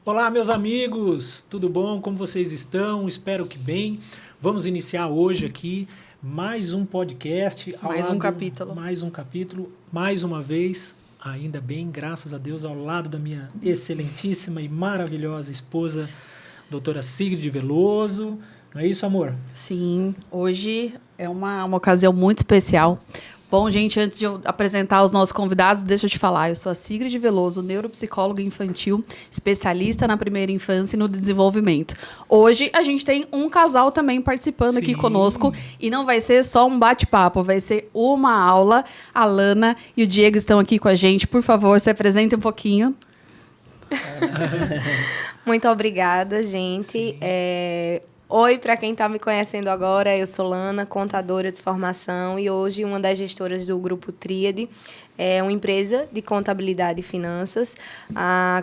Olá, meus amigos, tudo bom? Como vocês estão? Espero que bem. Vamos iniciar hoje aqui mais um podcast. Mais um capítulo. Mais uma vez, ainda bem, graças a Deus, ao lado da minha excelentíssima e maravilhosa esposa, doutora Sigrid Veloso. Não é isso, amor? Sim, hoje é uma ocasião muito especial. Bom, gente, antes de eu apresentar os nossos convidados, deixa eu te falar. Eu sou a Sigrid Veloso, neuropsicóloga infantil, especialista na primeira infância e no desenvolvimento. Hoje a gente tem um casal também participando aqui conosco e não vai ser só um bate-papo, vai ser uma aula. A Lana e o Diego estão aqui com a gente. Por favor, se apresentem um pouquinho. Muito obrigada, gente. Oi, para quem está me conhecendo agora, eu sou Lana, contadora de formação e hoje uma das gestoras do Grupo Tríade, uma empresa de contabilidade e finanças.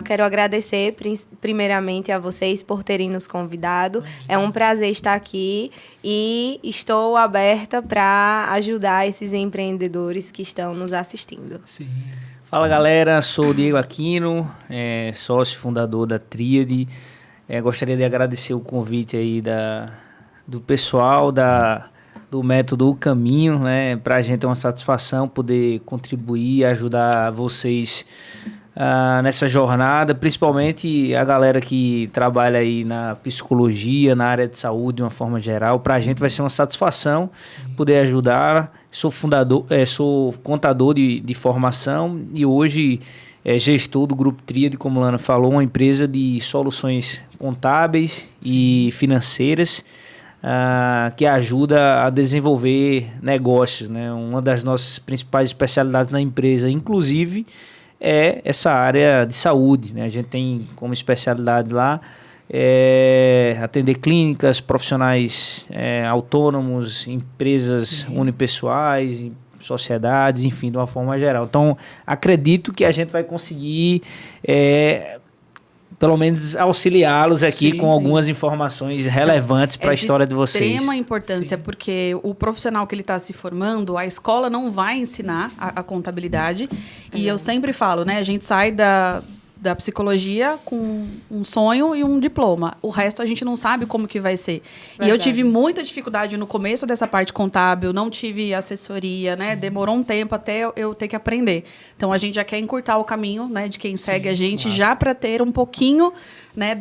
Quero agradecer primeiramente a vocês por terem nos convidado. É um prazer estar aqui e estou aberta para ajudar esses empreendedores que estão nos assistindo. Sim. Fala, galera, sou o Diego Aquino, sócio fundador da Tríade. Gostaria de agradecer o convite aí do pessoal do método O Caminho, né? Para a gente é uma satisfação poder contribuir e ajudar vocês nessa jornada, principalmente a galera que trabalha aí na psicologia, na área de saúde de uma forma geral. Para a gente vai ser uma satisfação poder ajudar. Sou contador de formação e hoje gestor do Grupo Tríade, como a Lana falou, uma empresa de soluções contábeis e financeiras que ajuda a desenvolver negócios, né? Uma das nossas principais especialidades na empresa, inclusive, é essa área de saúde, né? A gente tem como especialidade lá atender clínicas, profissionais autônomos, empresas unipessoais, sociedades, enfim, de uma forma geral. Então, acredito que a gente vai conseguir, pelo menos, auxiliá-los aqui com algumas informações relevantes para a história de vocês. É de extrema importância, porque o profissional que ele está se formando, a escola não vai ensinar a contabilidade. E eu sempre falo, né? A gente sai da psicologia com um sonho e um diploma. O resto a gente não sabe como que vai ser. Verdade. E eu tive muita dificuldade no começo dessa parte contábil, não tive assessoria, né? Demorou um tempo até eu ter que aprender. Então, a gente já quer encurtar o caminho, né, de quem segue a gente, já para ter um pouquinho, né,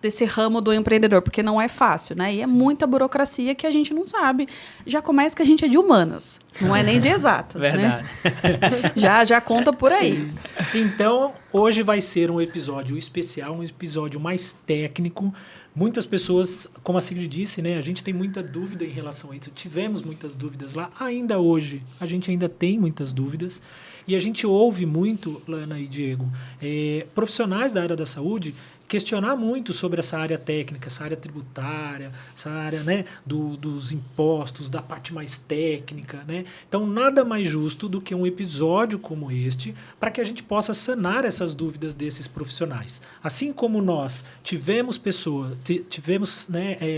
desse ramo do empreendedor, porque não é fácil, né? E é muita burocracia que a gente não sabe. Já começa que a gente é de humanas, não é nem de exatas, Verdade. Né? Já conta por aí. Sim. Então, hoje vai ser um episódio especial, um episódio mais técnico. Muitas pessoas, como a Sigrid disse, né, a gente tem muita dúvida em relação a isso. Tivemos muitas dúvidas lá. Ainda hoje, a gente ainda tem muitas dúvidas. E a gente ouve muito, Lana e Diego, profissionais da área da saúde questionar muito sobre essa área técnica, essa área tributária, essa área, né, dos impostos, da parte mais técnica, né? Então, nada mais justo do que um episódio como este para que a gente possa sanar essas dúvidas desses profissionais. Assim como nós tivemos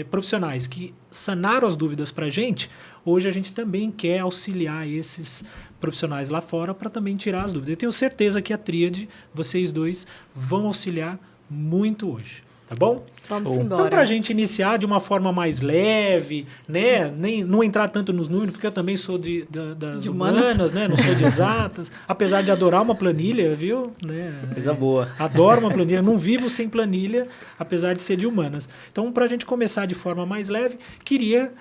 profissionais que sanaram as dúvidas para a gente, hoje a gente também quer auxiliar esses profissionais lá fora para também tirar as dúvidas. Eu tenho certeza que a Tríade, vocês dois, vão auxiliar muito hoje, tá bom? Vamos embora. Então, para a gente iniciar de uma forma mais leve, né? Não entrar tanto nos números, porque eu também sou das humanas, né? Não sou de exatas, apesar de adorar uma planilha, viu? Né? Coisa boa. Adoro uma planilha, não vivo sem planilha, apesar de ser de humanas. Então, para a gente começar de forma mais leve, queria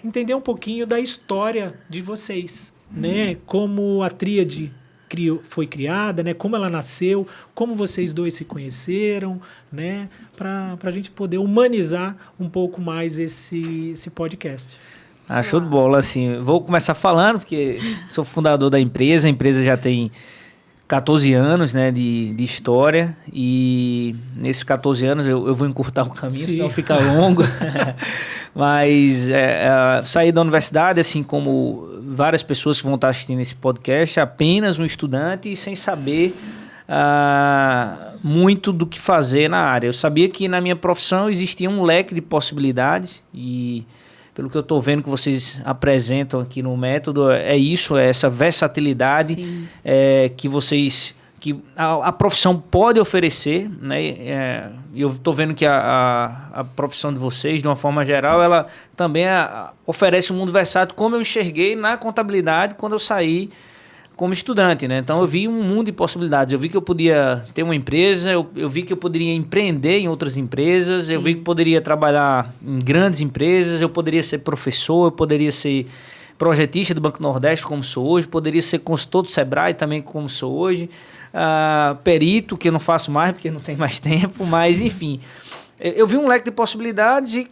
entender um pouquinho da história de vocês, né? Como a Tríade foi criada, né? Como ela nasceu, como vocês dois se conheceram, né? Para a gente poder humanizar um pouco mais esse podcast. Show de bola, assim. Vou começar falando, porque sou fundador da empresa. A empresa já tem 14 anos, né, de história, e nesses 14 anos eu vou encurtar o caminho, senão fica longo. Mas saí da universidade, assim como várias pessoas que vão estar assistindo esse podcast, apenas um estudante e sem saber muito do que fazer na área. Eu sabia que na minha profissão existia um leque de possibilidades e, pelo que eu estou vendo que vocês apresentam aqui no método, é isso, é essa versatilidade que vocês que a profissão pode oferecer, né? Eu estou vendo que a profissão de vocês, de uma forma geral, ela também oferece um mundo versátil, como eu enxerguei na contabilidade quando eu saí como estudante, né? Então, eu vi um mundo de possibilidades. Eu vi que eu podia ter uma empresa, eu vi que eu poderia empreender em outras empresas, eu vi que poderia trabalhar em grandes empresas, eu poderia ser professor, eu poderia ser projetista do Banco Nordeste, como sou hoje, poderia ser consultor do Sebrae também, como sou hoje, perito, que eu não faço mais porque não tem mais tempo, mas enfim, eu vi um leque de possibilidades e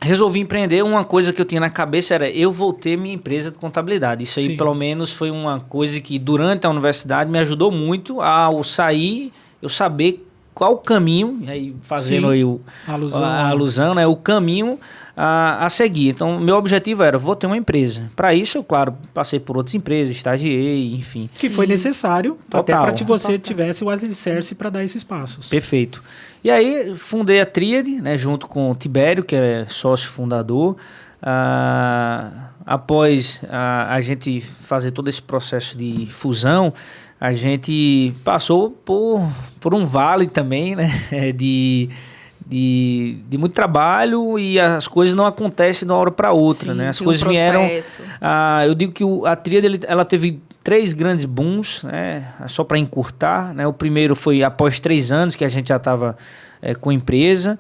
resolvi empreender. Uma coisa que eu tinha na cabeça era eu vou ter minha empresa de contabilidade. Isso aí, pelo menos, foi uma coisa que durante a universidade me ajudou muito ao sair, eu saber qual o caminho, aí fazendo aí a alusão, né, o caminho a seguir. Então, meu objetivo era, vou ter uma empresa. Para isso, eu, claro, passei por outras empresas, estagiei, enfim. Que foi necessário, até para que você tivesse o alicerce para dar esses passos. Perfeito. E aí, fundei a Tríade, né, junto com o Tibério, que é sócio fundador. Após a gente fazer todo esse processo de fusão, a gente passou por um vale também, né, de muito trabalho, e as coisas não acontecem de uma hora para outra, né? As coisas vieram. Eu digo que a Tríade ela teve 3 grandes booms, né? Só para encurtar, né? O primeiro foi após 3 anos que a gente já estava com empresa,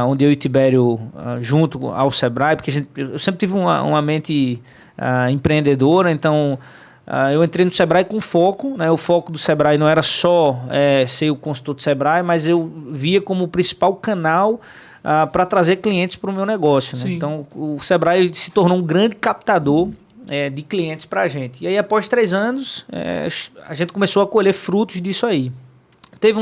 onde eu e o Tibério, junto ao Sebrae, porque eu sempre tive uma mente empreendedora, então eu entrei no Sebrae com foco, né? O foco do Sebrae não era só ser o consultor do Sebrae, mas eu via como o principal canal para trazer clientes para o meu negócio, né? Então, o Sebrae se tornou um grande captador de clientes para a gente. E aí, após 3 anos, a gente começou a colher frutos disso aí. Teve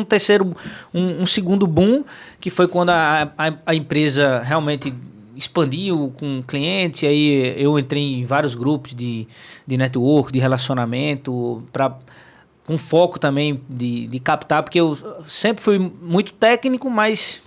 um segundo boom, que foi quando a empresa realmente expandiu com clientes, e aí eu entrei em vários grupos de network, de relacionamento, com foco também de captar, porque eu sempre fui muito técnico, mas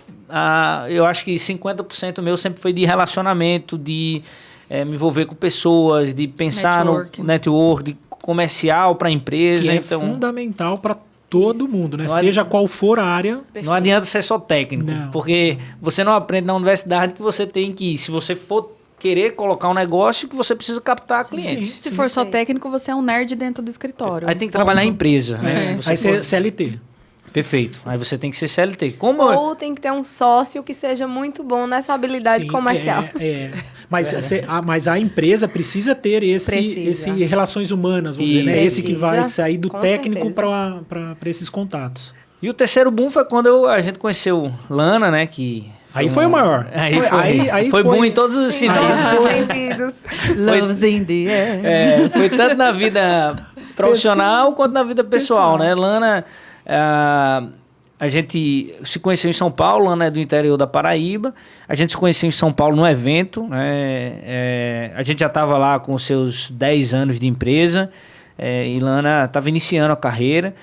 eu acho que 50% meu sempre foi de relacionamento, de me envolver com pessoas, de pensar no network, de comercial para a empresa. Que é fundamental para todo mundo, né? Seja qual for a área. Não adianta ser só técnico, porque você não aprende na universidade que você tem que, se você for querer colocar um negócio, que você precisa captar clientes. Se for só técnico, você é um nerd dentro do escritório. Aí tem que trabalhar em empresa, né? Aí você é CLT. Perfeito. Aí você tem que ser CLT. Ou tem que ter um sócio que seja muito bom nessa habilidade comercial. Mas a empresa precisa ter esse relações humanas, vamos dizer, né? Esse que vai sair do técnico para esses contatos. E o terceiro boom foi quando a gente conheceu Lana, né? Aí foi o maior. Aí foi boom em todos os sentidos. Loves in the air. Foi tanto na vida profissional quanto na vida pessoal, né? Lana... a gente se conheceu em São Paulo, Lana é do interior da Paraíba. A gente se conheceu em São Paulo num evento, né? A gente já estava lá com seus 10 anos de empresa, e Lana estava iniciando a carreira.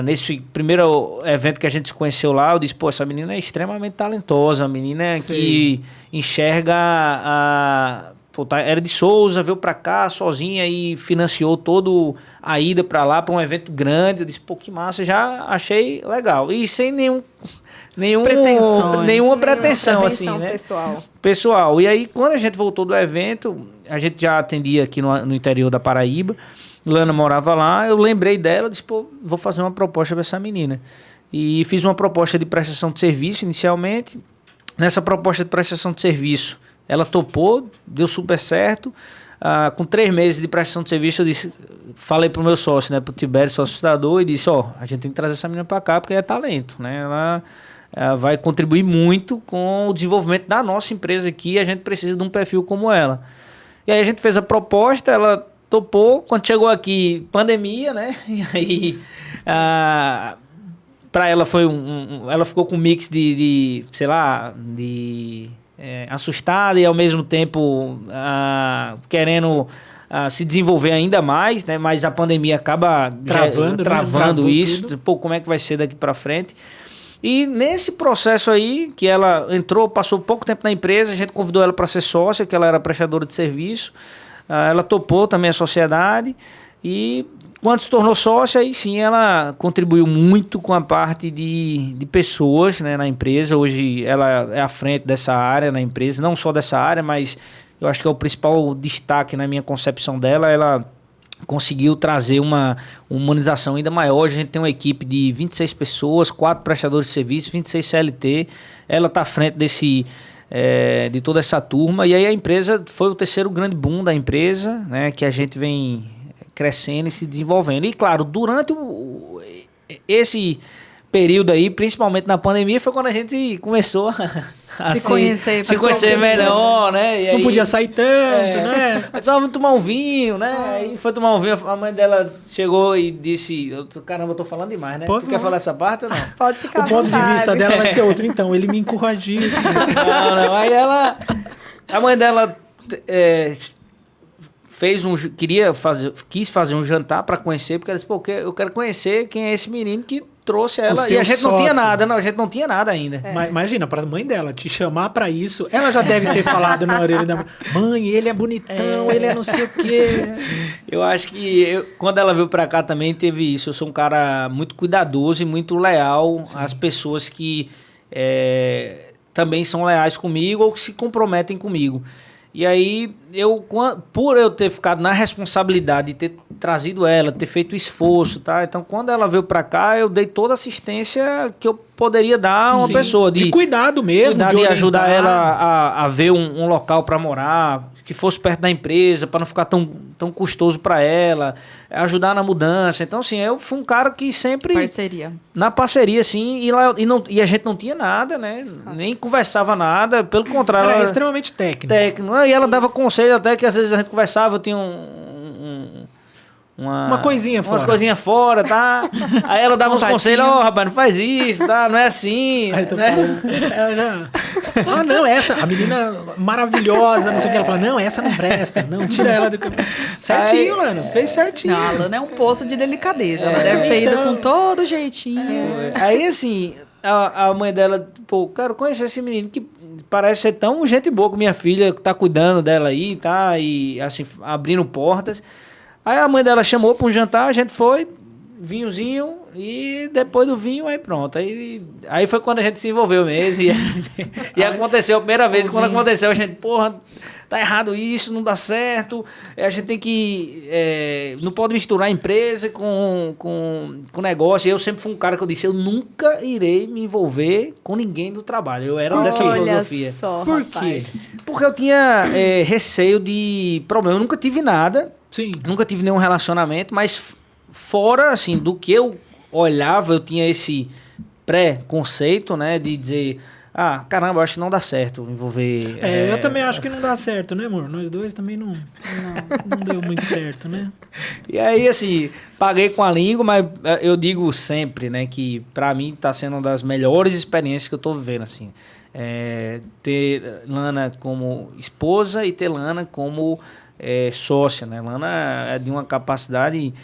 Nesse primeiro evento que a gente se conheceu lá, eu disse, pô, essa menina é extremamente talentosa, a menina que enxerga era de Souza, veio pra cá sozinha e financiou toda a ida pra lá, pra um evento grande. Eu disse, pô, que massa, já achei legal. E sem nenhuma pretensão, assim, né? Pessoal. E aí, quando a gente voltou do evento, a gente já atendia aqui no interior da Paraíba, Lana morava lá, eu lembrei dela, disse, pô, vou fazer uma proposta pra essa menina. E fiz uma proposta de prestação de serviço inicialmente. Nessa proposta de prestação de serviço, ela topou, deu super certo. Com 3 meses de prestação de serviço, eu falei pro meu sócio, né, pro Tibério, sócio fundador, e disse, a gente tem que trazer essa menina para cá porque é talento, né? Ela vai contribuir muito com o desenvolvimento da nossa empresa aqui, a gente precisa de um perfil como ela. E aí a gente fez a proposta, ela topou. Quando chegou aqui, pandemia, né? E aí, para ela foi ela ficou com um mix de assustada e ao mesmo tempo querendo se desenvolver ainda mais, né? Mas a pandemia acaba travando isso. Tudo. Pô, como é que vai ser daqui para frente? E nesse processo aí, que ela entrou, passou pouco tempo na empresa, a gente convidou ela para ser sócia, que ela era prestadora de serviço. Ela topou também a sociedade e quando se tornou sócia, aí sim ela contribuiu muito com a parte de pessoas, né, na empresa. Hoje ela é à frente dessa área na empresa, não só dessa área, mas eu acho que é o principal destaque na minha concepção dela. Ela conseguiu trazer uma humanização ainda maior. A gente tem uma equipe de 26 pessoas, 4 prestadores de serviço, 26 CLT. Ela está à frente de toda essa turma. E aí a empresa foi o terceiro grande boom da empresa, né, que a gente vem crescendo e se desenvolvendo. E claro, durante esse período aí, principalmente na pandemia, foi quando a gente começou a se conhecer melhor, né? E Não aí, podia sair tanto, né? Só vamos tomar um vinho, né? Aí foi tomar um vinho, a mãe dela chegou e disse, caramba, eu tô falando demais, né? Pode Tu quer falar essa parte ou não? Pode ficar O à ponto de vontade. vista dela vai ser outro. Então, ele me encorajou. Não. Aí a mãe dela quis fazer um jantar para conhecer, porque ela disse, pô, eu quero conhecer quem é esse menino que trouxe ela. E a gente não tinha nada, a gente não tinha nada ainda. Mas imagina, para a mãe dela te chamar para isso, ela já deve ter falado na orelha da mãe, ele é bonitão, ele é não sei o quê. Eu acho que quando ela veio para cá também teve isso. Eu sou um cara muito cuidadoso e muito leal às pessoas que também são leais comigo ou que se comprometem comigo. E aí, por eu ter ficado na responsabilidade de ter trazido ela, ter feito esforço, tá? Então, quando ela veio pra cá, eu dei toda a assistência que eu poderia dar a uma pessoa. De cuidado mesmo, de ajudar ela a ver um local para morar, que fosse perto da empresa, para não ficar tão custoso para ela, ajudar na mudança. Então, assim, eu fui um cara que sempre... Parceria. Na parceria, sim, e a gente não tinha nada, né? Nem conversava nada, pelo contrário. Era ela, extremamente técnico. E ela dava conselho até que às vezes a gente conversava, eu tinha uma coisinha fora. Umas coisinhas fora, tá? Aí ela dava uns conselhos, rapaz, não faz isso, tá? Não é assim. Aí tu né? ela já... não, essa, a menina maravilhosa, não sei o que. Ela fala, não, essa não presta, não, tira ela do... Certinho, Lana, fez certinho. Não, a Lana é um poço de delicadeza. Ela deve ter ido com todo jeitinho. Aí, assim, a mãe dela, pô, quero conhecer esse menino que parece ser tão gente boa com minha filha, que tá cuidando dela aí, tá? E, assim, abrindo portas. Aí a mãe dela chamou para um jantar, a gente foi, vinhozinho, e depois do vinho, aí pronto. Aí foi quando a gente se envolveu mesmo. E aconteceu a primeira vez, e quando aconteceu, a gente, porra, tá errado isso, não dá certo. A gente tem que... não pode misturar empresa com negócio. E eu sempre fui um cara que eu disse, eu nunca irei me envolver com ninguém do trabalho. Eu era dessa filosofia. Só, Por quê? Porque eu tinha receio de problema. Eu nunca tive nada. Sim. Nunca tive nenhum relacionamento, mas fora, assim, do que eu olhava, eu tinha esse pré-conceito, né, de dizer, caramba, eu acho que não dá certo envolver... eu também acho que não dá certo, né, amor? Nós dois também não deu muito certo, né? E aí, assim, paguei com a língua, mas eu digo sempre, né, que pra mim tá sendo uma das melhores experiências que eu tô vivendo, assim. Ter Lana como esposa e ter Lana como... sócia, né? Lana é de uma capacidade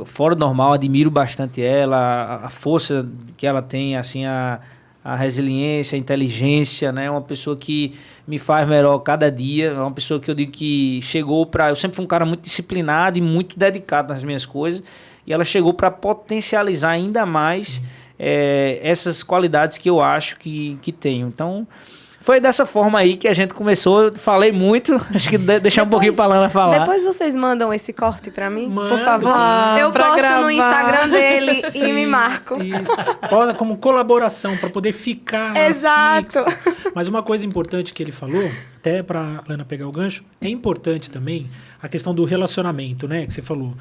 fora do normal, admiro bastante ela, a força que ela tem, assim, a resiliência, a inteligência, né? Uma pessoa que me faz melhor cada dia, é uma pessoa que eu digo que chegou para... Eu sempre fui um cara muito disciplinado e muito dedicado nas minhas coisas, e ela chegou para potencializar ainda mais essas qualidades que eu acho que tenho. Então... Foi dessa forma aí que a gente começou. Falei muito, acho que deixar um pouquinho pra Lana falar. Depois vocês mandam esse corte pra mim, Manda, por favor. Eu pra posto gravar. no Instagram dele e Sim, me marco. Isso. Posa como colaboração, para poder ficar Exato. fixo. Mas uma coisa importante que ele falou, até para Lana pegar o gancho, é importante também a questão do relacionamento, né? Que você falou.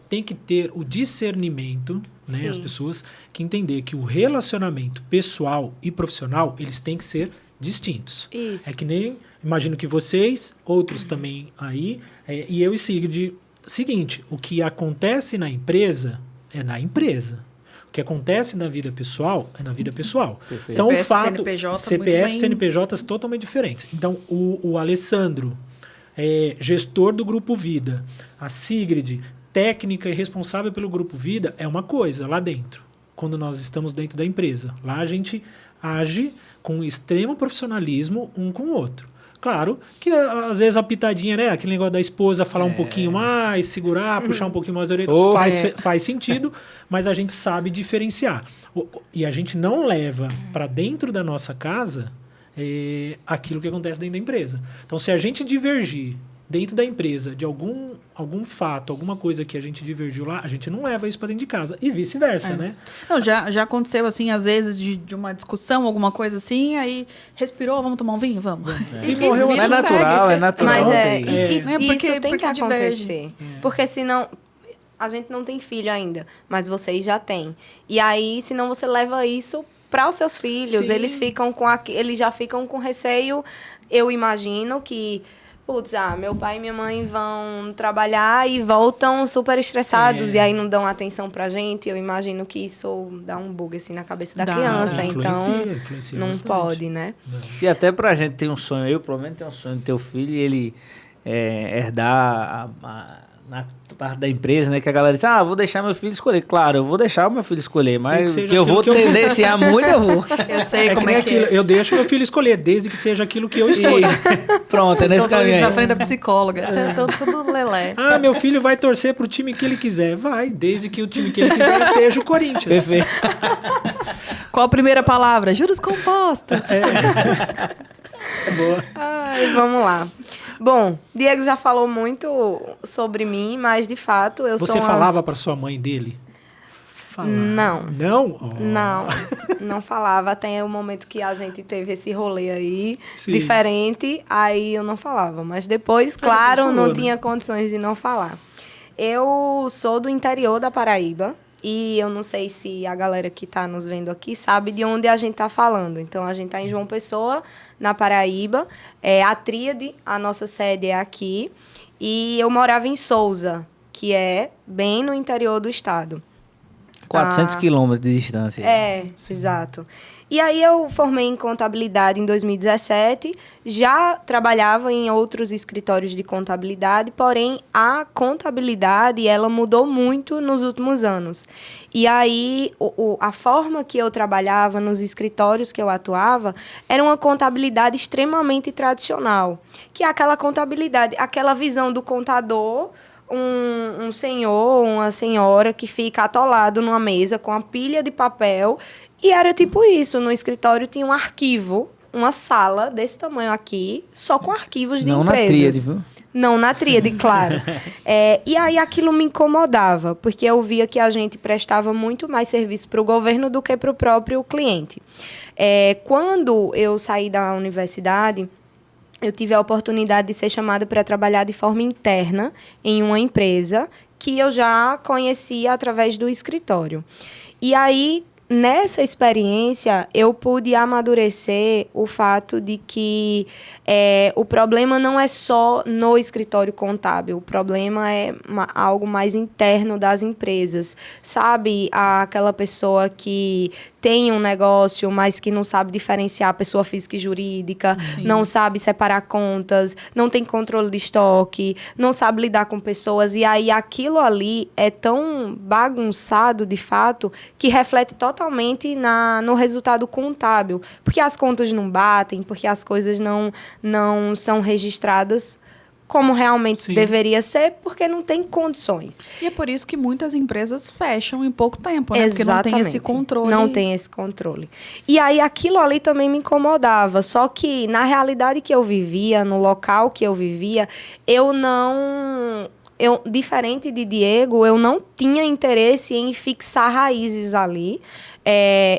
Tem que ter o discernimento, né? Sim. As pessoas que entender que o relacionamento pessoal e profissional, eles têm que ser distintos. Isso. É que nem, imagino que vocês, outros também aí, e eu e Sigrid, seguinte, o que acontece na empresa é na empresa. O que acontece na vida pessoal é na vida pessoal. Perfeito. Então, CPF, o fato... CNPJ, muito CPF, bem. CNPJs totalmente diferentes. Então, o Alessandro, gestor do Grupo Vida, a Sigrid, técnica e responsável pelo Grupo Vida, é uma coisa lá dentro, quando nós estamos dentro da empresa. Lá a gente age com extremo profissionalismo um com o outro. Claro que às vezes a pitadinha, né? Aquele negócio da esposa falar um pouquinho mais, segurar, puxar um pouquinho mais a orelha, faz sentido, mas a gente sabe diferenciar. E a gente não leva para dentro da nossa casa aquilo que acontece dentro da empresa. Então, se a gente divergir dentro da empresa de algum fato, alguma coisa que a gente divergiu lá, a gente não leva isso para dentro de casa. E vice-versa, né? Não, já aconteceu, assim, às vezes, de uma discussão, alguma coisa assim, aí respirou, vamos tomar um vinho? Vamos. E morreu vida É natural, segue. é natural. Mas Porque isso tem que diverge. acontecer. Porque senão... A gente não tem filho ainda, mas vocês já têm. E aí, senão você leva isso para os seus filhos. Sim. Eles já ficam com receio. Eu imagino que... Putz, meu pai e minha mãe vão trabalhar e voltam super estressados e aí não dão atenção pra gente. Eu imagino que isso dá um bug assim na cabeça da criança. Influencia Não bastante. pode, né? E até pra gente ter um sonho, eu provavelmente tenho um sonho de ter um filho e ele herdar na parte da empresa, né? Que a galera diz, vou deixar meu filho escolher. Claro, eu vou deixar o meu filho escolher, mas que eu vou tendenciar muito, eu vou. Eu sei como é que é. Eu deixo meu filho escolher, desde que seja aquilo que eu escolho. Pronto, é nesse caminho. Isso na frente da psicóloga. Então, tudo lelé. Meu filho vai torcer pro time que ele quiser. Vai, desde que o time que ele quiser seja o Corinthians. Perfeito. Qual a primeira palavra? Juros compostos. Boa. Vamos lá. Bom, Diego já falou muito sobre mim, mas de fato eu sou Você falava para sua mãe dele? Não. Não? Não falava até o momento que a gente teve esse rolê aí, Sim. diferente, aí eu não falava. Mas depois, claro, não tinha condições de não falar. Eu sou do interior da Paraíba e eu não sei se a galera que está nos vendo aqui sabe de onde a gente está falando. Então, a gente está em João Pessoa, na Paraíba. A Tríade, a nossa sede é aqui. E eu morava em Souza, que é bem no interior do estado. 400 quilômetros de distância. Exato. E aí eu formei em contabilidade em 2017, já trabalhava em outros escritórios de contabilidade, porém a contabilidade ela mudou muito nos últimos anos. E aí a forma que eu trabalhava nos escritórios que eu atuava era uma contabilidade extremamente tradicional, que é aquela contabilidade, aquela visão do contador, um senhor, uma senhora que fica atolado numa mesa com a pilha de papel. E era tipo isso, no escritório tinha um arquivo, uma sala desse tamanho aqui, só com arquivos de Não empresas. na tríade, viu? Não na tríade, claro. E aí aquilo me incomodava, porque eu via que a gente prestava muito mais serviço para o governo do que para o próprio cliente. Quando eu saí da universidade, eu tive a oportunidade de ser chamada para trabalhar de forma interna em uma empresa que eu já conhecia através do escritório. E aí, nessa experiência, eu pude amadurecer o fato de que o problema não é só no escritório contábil, o problema é algo mais interno das empresas. Sabe, aquela pessoa que tem um negócio, mas que não sabe diferenciar pessoa física e jurídica, Sim. não sabe separar contas, não tem controle de estoque, não sabe lidar com pessoas, e aí aquilo ali é tão bagunçado, de fato, que reflete totalmente no resultado contábil, porque as contas não batem, porque as coisas não são registradas como realmente deveria ser, porque não tem condições. E é por isso que muitas empresas fecham em pouco tempo, né? Exatamente. Porque não tem esse controle. Não tem esse controle. E aí aquilo ali também me incomodava, só que na realidade que eu vivia, no local que eu vivia, diferente de Diego, eu não tinha interesse em fixar raízes ali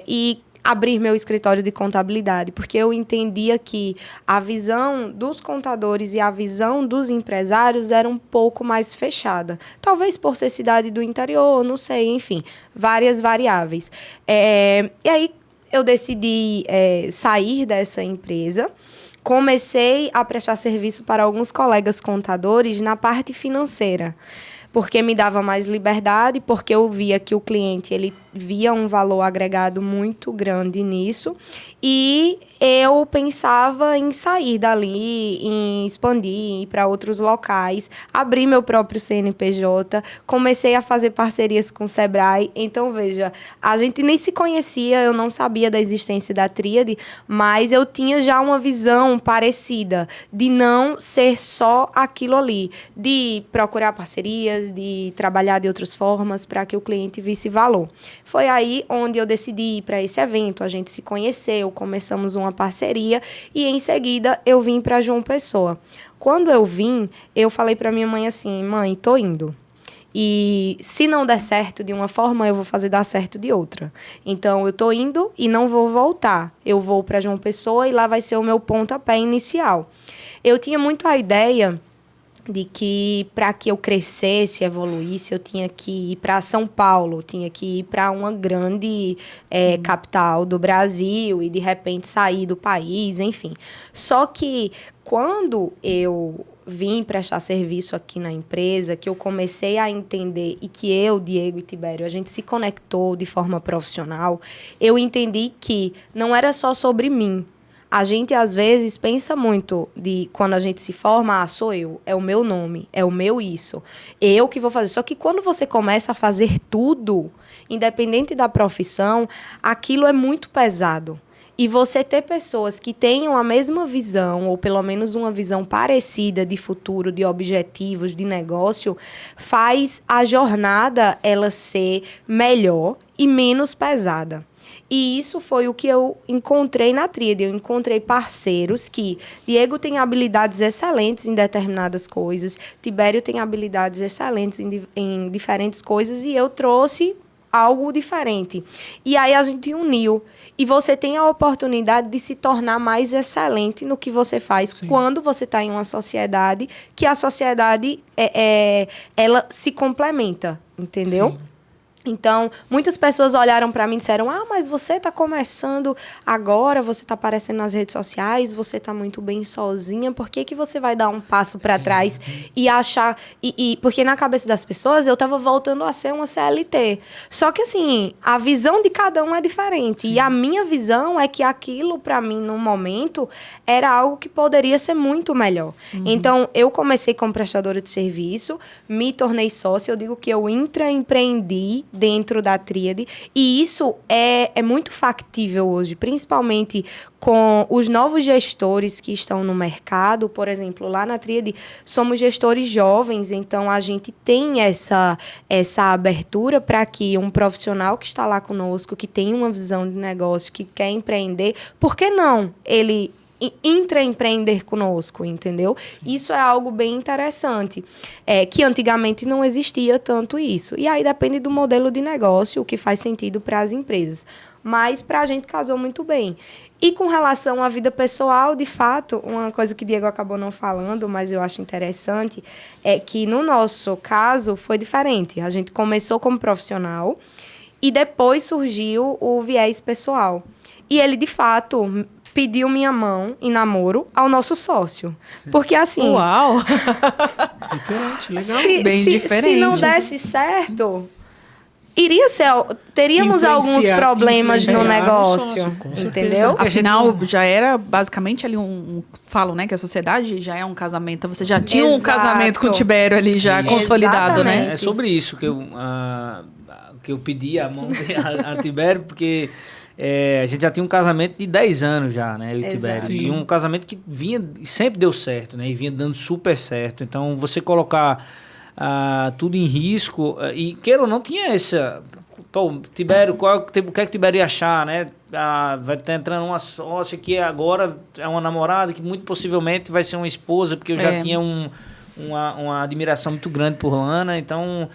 e abrir meu escritório de contabilidade, porque eu entendia que a visão dos contadores e a visão dos empresários era um pouco mais fechada. Talvez por ser cidade do interior, não sei, enfim, várias variáveis. E aí eu decidi sair dessa empresa. Comecei a prestar serviço para alguns colegas contadores na parte financeira, porque me dava mais liberdade, porque eu via que o cliente ele via um valor agregado muito grande nisso e eu pensava em sair dali, em expandir, ir para outros locais, abrir meu próprio CNPJ, comecei a fazer parcerias com o Sebrae. Então, veja, a gente nem se conhecia, eu não sabia da existência da Tríade, mas eu tinha já uma visão parecida de não ser só aquilo ali, de procurar parcerias, de trabalhar de outras formas para que o cliente visse valor. Foi aí onde eu decidi ir para esse evento, a gente se conheceu, começamos uma parceria e em seguida eu vim para João Pessoa. Quando eu vim, eu falei para minha mãe assim: mãe, tô indo. E se não der certo de uma forma, eu vou fazer dar certo de outra. Então, eu tô indo e não vou voltar. Eu vou para João Pessoa e lá vai ser o meu pontapé inicial. Eu tinha muito a ideia de que para que eu crescesse, evoluísse, eu tinha que ir para São Paulo, tinha que ir para uma grande capital do Brasil e, de repente, sair do país, enfim. Só que quando eu vim prestar serviço aqui na empresa, que eu comecei a entender e que eu, Diego e Tibério, a gente se conectou de forma profissional, eu entendi que não era só sobre mim. A gente, às vezes, pensa muito de quando a gente se forma, sou eu, é o meu nome, é o meu isso, eu que vou fazer. Só que quando você começa a fazer tudo, independente da profissão, aquilo é muito pesado. E você ter pessoas que tenham a mesma visão, ou pelo menos uma visão parecida de futuro, de objetivos, de negócio, faz a jornada ela ser melhor e menos pesada. E isso foi o que eu encontrei na Tríade. Eu encontrei parceiros que... Diego tem habilidades excelentes em determinadas coisas, Tibério tem habilidades excelentes em diferentes coisas, e eu trouxe algo diferente. E aí a gente uniu. E você tem a oportunidade de se tornar mais excelente no que você faz. Sim. Quando você está em uma sociedade, que a sociedade ela se complementa, entendeu? Sim. Então, muitas pessoas olharam para mim e disseram: mas você está começando agora, você está aparecendo nas redes sociais, você está muito bem sozinha, por que você vai dar um passo para trás e achar... Porque na cabeça das pessoas eu estava voltando a ser uma CLT. Só que, assim, a visão de cada um é diferente. Sim. E a minha visão é que aquilo, para mim, no momento, era algo que poderia ser muito melhor. Uhum. Então, eu comecei como prestadora de serviço, me tornei sócia, eu digo que eu intraempreendi dentro da Tríade, e isso é muito factível hoje, principalmente com os novos gestores que estão no mercado. Por exemplo, lá na Tríade somos gestores jovens, então a gente tem essa abertura para que um profissional que está lá conosco, que tem uma visão de negócio, que quer empreender, por que não ele intraempreender conosco, entendeu? Sim. Isso é algo bem interessante, que antigamente não existia tanto isso. E aí depende do modelo de negócio, o que faz sentido para as empresas. Mas para a gente casou muito bem. E com relação à vida pessoal, de fato, uma coisa que o Diego acabou não falando, mas eu acho interessante, é que no nosso caso foi diferente. A gente começou como profissional e depois surgiu o viés pessoal. E ele, de fato, pediu minha mão em namoro ao nosso sócio. Porque, assim... Uau! Diferente, legal. Bem diferente. Se não desse certo, teríamos alguns problemas no negócio, sócio, entendeu? Afinal, já era basicamente ali falam, né, que a sociedade já é um casamento. Então, você já tinha um casamento com o Tibério ali já consolidado, Exatamente. né? É sobre isso que eu pedi a mão a Tibério, porque... a gente já tinha um casamento de 10 anos já, né? Eu e o Tibério. E um casamento que sempre deu certo, né? E vinha dando super certo. Então, você colocar tudo em risco, e queira ou não, tinha essa... Pô, Tibério, o que é que Tibério ia achar, né? Vai estar entrando uma sócia que agora é uma namorada, que muito possivelmente vai ser uma esposa, porque eu já tinha uma admiração muito grande por Lana, então...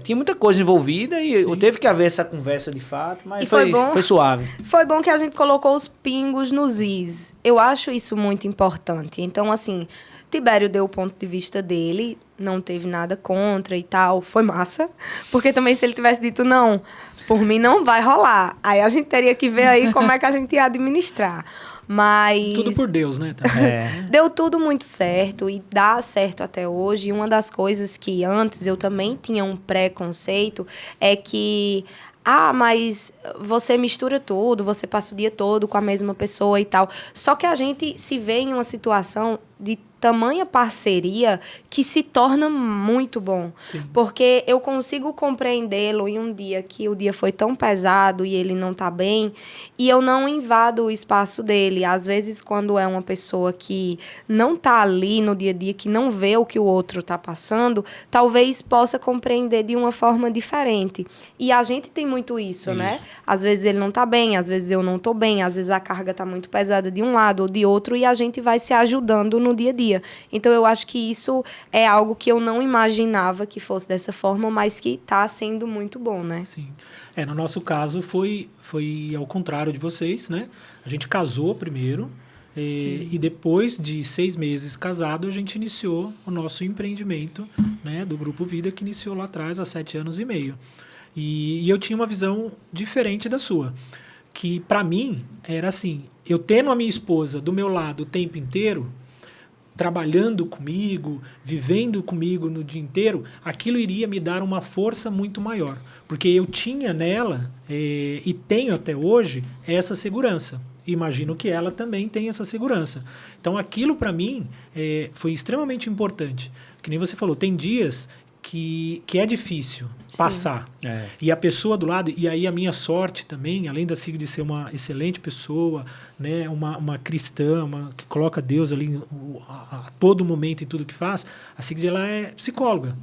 tinha muita coisa envolvida e teve que haver essa conversa de fato, mas foi suave. Foi bom que a gente colocou os pingos nos is. eu acho isso muito importante. Então, assim, Tibério deu o ponto de vista dele, não teve nada contra e tal, foi massa. Porque também se ele tivesse dito, não, por mim não vai rolar. Aí a gente teria que ver aí como é que a gente ia administrar. Mas Tudo por Deus, né? deu tudo muito certo e dá certo até hoje. E uma das coisas que antes eu também tinha um preconceito é que... mas você mistura tudo, você passa o dia todo com a mesma pessoa e tal. Só que a gente se vê em uma situação de tamanha parceria que se torna muito bom. Sim. Porque eu consigo compreendê-lo em um dia que o dia foi tão pesado e ele não tá bem, e eu não invado o espaço dele. Às vezes, quando é uma pessoa que não tá ali no dia a dia, que não vê o que o outro tá passando, talvez possa compreender de uma forma diferente. E a gente tem muito isso, né? Às vezes ele não tá bem, às vezes eu não tô bem, às vezes a carga tá muito pesada de um lado ou de outro, e a gente vai se ajudando no dia a dia. Então, eu acho que isso é algo que eu não imaginava que fosse dessa forma, mas que está sendo muito bom, né? Sim. No nosso caso, foi ao contrário de vocês, né? A gente casou primeiro e depois de 6 meses casado, a gente iniciou o nosso empreendimento, né, do Grupo Vida, que iniciou lá atrás, há 7 anos e meio. E eu tinha uma visão diferente da sua, que para mim era assim, eu tendo a minha esposa do meu lado o tempo inteiro, trabalhando comigo, vivendo comigo no dia inteiro, aquilo iria me dar uma força muito maior. Porque eu tinha nela, e tenho até hoje, essa segurança. Imagino que ela também tem essa segurança. Então, aquilo para mim foi extremamente importante. Que nem você falou, tem dias que é difícil passar. E a pessoa do lado, e aí a minha sorte também, além da Sigrid ser uma excelente pessoa, né, uma cristã, que coloca Deus ali a todo momento em tudo que faz, a Sigrid ela é psicóloga.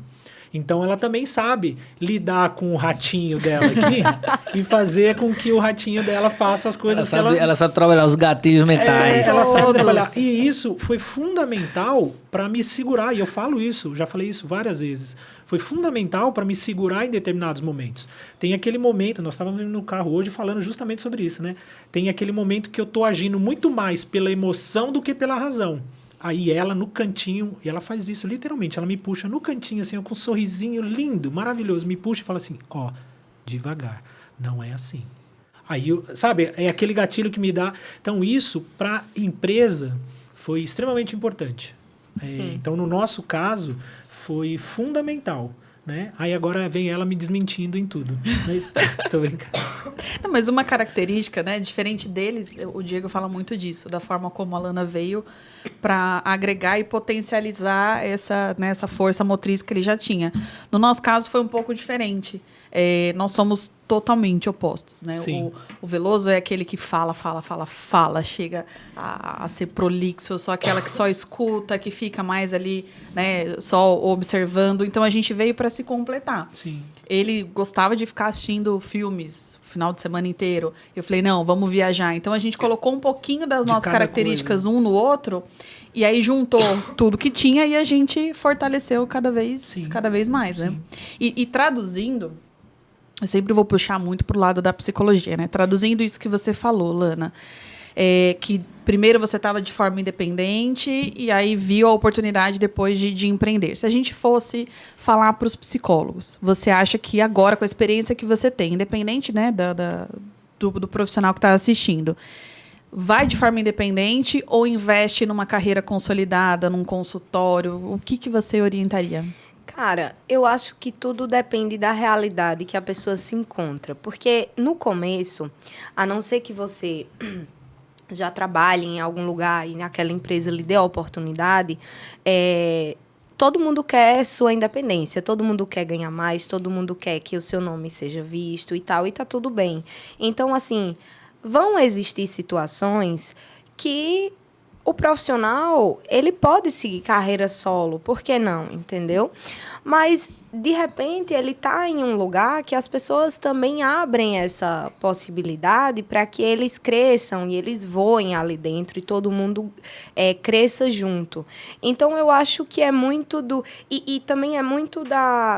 Então ela também sabe lidar com o ratinho dela aqui e fazer com que o ratinho dela faça as coisas ela sabe trabalhar os gatilhos mentais. Ela sabe trabalhar. E isso foi fundamental para me segurar. E eu falo isso, já falei isso várias vezes. Foi fundamental para me segurar em determinados momentos. Tem aquele momento, nós estávamos no carro hoje falando justamente sobre isso, né? Tem aquele momento que eu estou agindo muito mais pela emoção do que pela razão. Aí ela no cantinho, e ela faz isso literalmente, ela me puxa no cantinho, assim, com um sorrisinho lindo, maravilhoso, me puxa e fala assim, devagar, não é assim. Aí, sabe, é aquele gatilho que me dá. Então, isso, para a empresa, foi extremamente importante. Então, no nosso caso, foi fundamental. Né? Aí agora vem ela me desmentindo em tudo. Mas, tô brincando. Não, mas uma característica, né, diferente deles, o Diego fala muito disso, da forma como a Lana veio para agregar e potencializar essa força motriz que ele já tinha. No nosso caso foi um pouco diferente. Nós somos totalmente opostos, né? O Veloso é aquele que fala, chega a ser prolixo, eu sou aquela que só escuta, que fica mais ali, né, só observando. Então a gente veio para se completar. Sim. Ele gostava de ficar assistindo filmes o final de semana inteiro. Eu falei, não, vamos viajar. Então a gente colocou um pouquinho das nossas características um no outro e aí juntou tudo que tinha e a gente fortaleceu cada vez mais, né? E traduzindo, eu sempre vou puxar muito pro lado da psicologia, né? Traduzindo isso que você falou, Lana, que primeiro você estava de forma independente e aí viu a oportunidade depois de empreender. Se a gente fosse falar para os psicólogos, você acha que agora, com a experiência que você tem, independente, né, do profissional que está assistindo, vai de forma independente ou investe numa carreira consolidada, num consultório? O que você orientaria? Cara, eu acho que tudo depende da realidade que a pessoa se encontra. Porque no começo, a não ser que você já trabalhe em algum lugar e naquela empresa lhe dê a oportunidade, todo mundo quer sua independência, todo mundo quer ganhar mais, todo mundo quer que o seu nome seja visto e tal, e tá tudo bem. Então, assim, vão existir situações que o profissional, ele pode seguir carreira solo, por que não, entendeu? Mas, de repente, ele está em um lugar que as pessoas também abrem essa possibilidade para que eles cresçam e eles voem ali dentro e todo mundo cresça junto. Então, eu acho que é muito do... E também é muito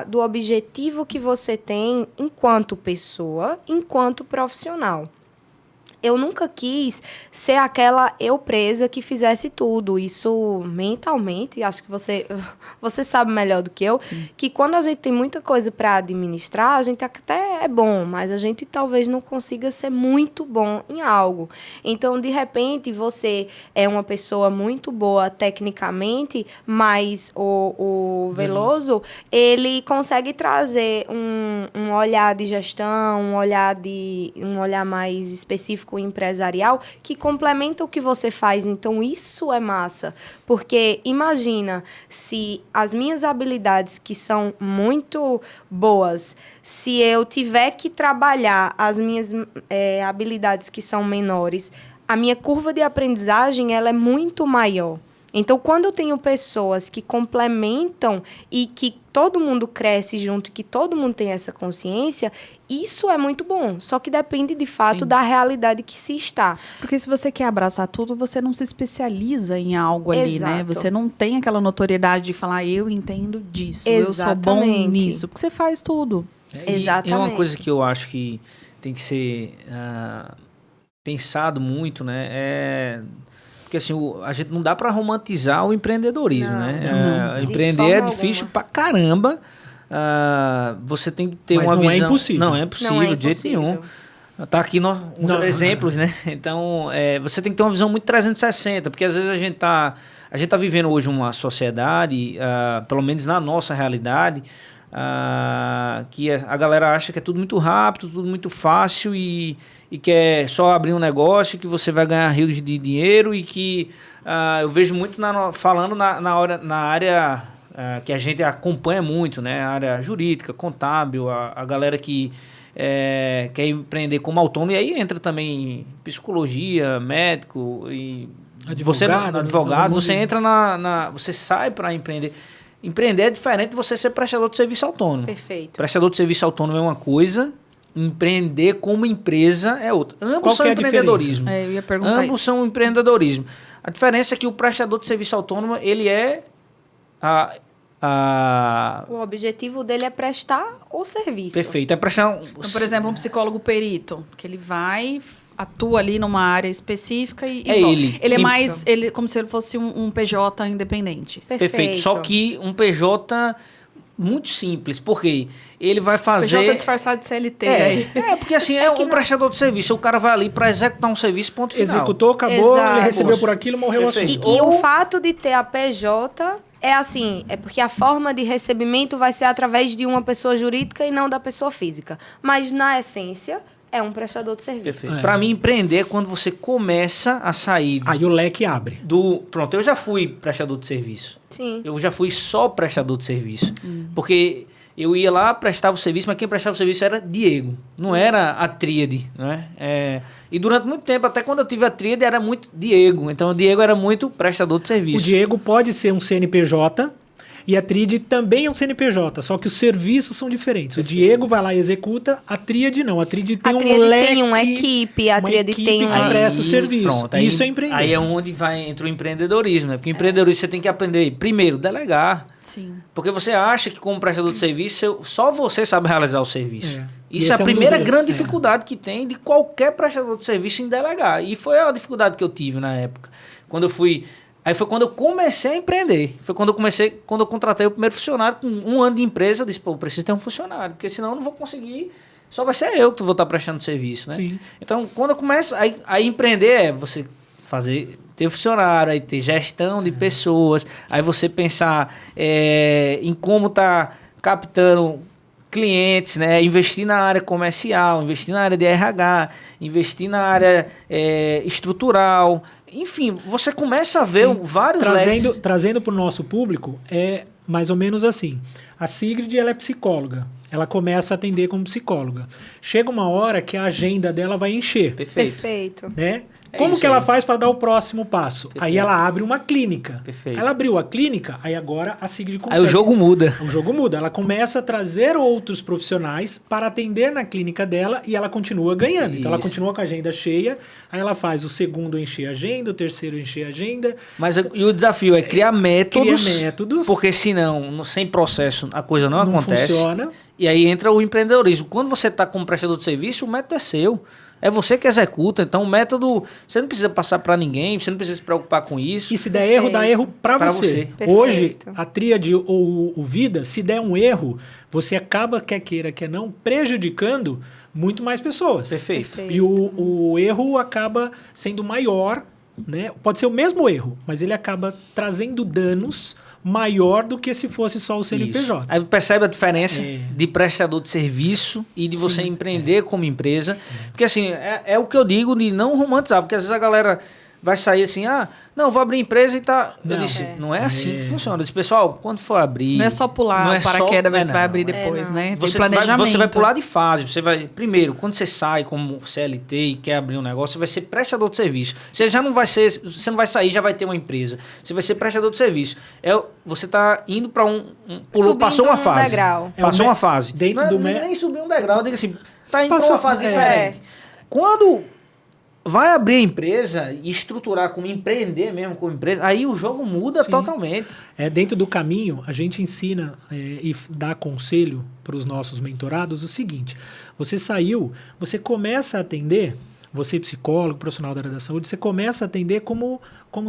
do objetivo que você tem enquanto pessoa, enquanto profissional. eu nunca quis ser aquela eu presa que fizesse tudo. Isso mentalmente, acho que você sabe melhor do que eu, Sim. que quando a gente tem muita coisa para administrar, a gente até é bom, mas a gente talvez não consiga ser muito bom em algo. Então, de repente, você é uma pessoa muito boa tecnicamente, mas o Veloso, ele consegue trazer um olhar de gestão, um olhar mais específico empresarial que complementa o que você faz. Então, isso é massa. Porque imagina se as minhas habilidades, que são muito boas, se eu tiver que trabalhar as minhas habilidades que são menores, a minha curva de aprendizagem ela é muito maior. Então, quando eu tenho pessoas que complementam e que todo mundo cresce junto, que todo mundo tem essa consciência, isso é muito bom. Só que depende, de fato, Sim. da realidade que se está. Porque se você quer abraçar tudo, você não se especializa em algo ali, né? Exato. Você não tem aquela notoriedade de falar, eu entendo disso, eu sou bom Exatamente. nisso. Porque você faz tudo. E é uma Exatamente. coisa que eu acho que tem que ser pensado muito, né? Porque assim, a gente não dá para romantizar o empreendedorismo, Não, né? não. De Empreender forma é difícil pra caramba. Você tem que ter Mas uma não é visão. impossível. Não é impossível, Não é de jeito nenhum. impossível. Tá aqui uns Não. exemplos, né? Então, você tem que ter uma visão muito 360, porque às vezes a gente tá vivendo hoje uma sociedade, pelo menos na nossa realidade, que a galera acha que é tudo muito rápido, tudo muito fácil e que é só abrir um negócio que você vai ganhar rios de dinheiro e que eu vejo muito falando na área que a gente acompanha muito, né? A área jurídica, contábil, a galera que quer empreender como autônomo, e aí entra também psicologia, médico e advogado, você entra você sai para empreender. Empreender é diferente de você ser prestador de serviço autônomo. Perfeito. Prestador de serviço autônomo é uma coisa, empreender como empresa é outra. Ambos Qual são que é a empreendedorismo. Eu ia perguntar Ambos isso. são empreendedorismo. A diferença é que o prestador de serviço autônomo, ele é O objetivo dele é prestar o serviço. perfeito. É prestar Então, por exemplo, um psicólogo perito, que ele vai, atua ali numa área específica e É volta. ele. Ele é Tem- mais, como se ele fosse um PJ independente. Perfeito. Só que um PJ muito simples, porque ele vai fazer... PJ disfarçado de CLT aí. Porque assim, é um prestador de serviço. O cara vai ali para executar um serviço, ponto final. Executou, acabou, Exato. ele recebeu por aquilo, morreu o Perfeito. assunto. E o fato de ter a PJ é assim, é porque a forma de recebimento vai ser através de uma pessoa jurídica e não da pessoa física. Mas, na essência, é um prestador de serviço. Perfeito. É. Para mim, empreender é quando você começa a sair Aí o leque abre. Pronto, eu já fui prestador de serviço. Sim. Eu já fui só prestador de serviço. Porque eu ia lá, prestava o serviço, mas quem prestava o serviço era Diego, não era a tríade, né? E durante muito tempo, até quando eu tive a tríade, era muito Diego. Então, o Diego era muito prestador de O serviço. Diego pode ser um CNPJ e a Tríade também é um CNPJ, só que os serviços são diferentes. O Diego vai lá e executa, a Tríade não. A Tríade tem A um Tríade leque... tem uma equipe, a uma Tríade equipe tem que uma... presta o serviço. Pronto, Isso é empreender. Aí é onde entra o empreendedorismo, né? Porque empreendedorismo você tem que aprender, primeiro, delegar. Sim. Porque você acha que como prestador de serviço, só você sabe realizar o serviço. É. Isso E é a esse é um dos primeira erros. grande É. dificuldade que tem de qualquer prestador de serviço em delegar. E foi a dificuldade que eu tive na época. Quando eu fui... Aí foi quando eu comecei a empreender. Foi quando eu contratei o primeiro funcionário com 1 ano de empresa. Eu disse, pô, eu preciso ter um funcionário, porque senão eu não vou conseguir... Só vai ser eu que vou estar prestando serviço, né? Sim. Então, quando eu começo... Aí empreender é você ter funcionário, aí ter gestão de pessoas, aí você pensar em como tá captando clientes, né? Investir na área comercial, investir na área de RH, investir na área estrutural. Enfim, você começa a ver vários leques. Trazendo para o nosso público, é mais ou menos assim. A Sigrid, ela é psicóloga. Ela começa a atender como psicóloga. Chega uma hora que a agenda dela vai encher, Perfeito. Perfeito. né? É Como isso que ela aí. faz para dar o próximo passo? Perfeito. Aí ela abre uma clínica. Perfeito. Ela abriu a clínica, aí agora a Sigrid consegue. Aí o jogo muda. O jogo muda. Ela começa a trazer outros profissionais para atender na clínica dela e ela continua ganhando. Então ela Isso. continua com a agenda cheia, aí ela faz o segundo encher a agenda, o terceiro encher a agenda. Mas e o desafio é criar métodos, Cria métodos. porque senão, sem processo, a coisa não acontece. Funciona. E aí entra o empreendedorismo. Quando você está como prestador de serviço, o método é seu. É você que executa. Então, o método, você não precisa passar para ninguém, você não precisa se preocupar com isso. E se der erro, dá erro para você. Perfeito. Hoje, a tríade ou o Vida, se der um erro, você acaba, quer queira, quer não, prejudicando muito mais pessoas. Perfeito. E o erro acaba sendo maior, né? Pode ser o mesmo erro, mas ele acaba trazendo danos maior do que se fosse só o CNPJ. Isso. Aí percebe a diferença É. de prestador de serviço e de você Sim, empreender como empresa. Porque assim, é o que eu digo de não romantizar, porque às vezes a galera vai sair assim, não, vou abrir empresa e tá... Eu Não. disse, não é assim que funciona. Eu disse, pessoal, quando for abrir... Não é só pular não é o paraquedas, ver se vai não, abrir é. depois, não. né? Tem Você planejamento. você vai pular de fase. Você vai, primeiro, quando você sai como CLT e quer abrir um negócio, você vai ser prestador de serviço. Você já não vai ser, você não vai sair, já vai ter uma empresa. Você vai ser prestador de serviço. Você está indo para passou uma fase. Degrau. Passou uma fase. Dentro não, do nem subiu um degrau, eu digo assim, tá indo para Passou- uma fase é. diferente. Quando vai abrir a empresa e estruturar como empreender mesmo como empresa, aí o jogo muda Sim. totalmente. Dentro do caminho, a gente ensina e dá conselho para os nossos mentorados o seguinte: você saiu, você começa a atender, você psicólogo, profissional da área da saúde, você começa a atender como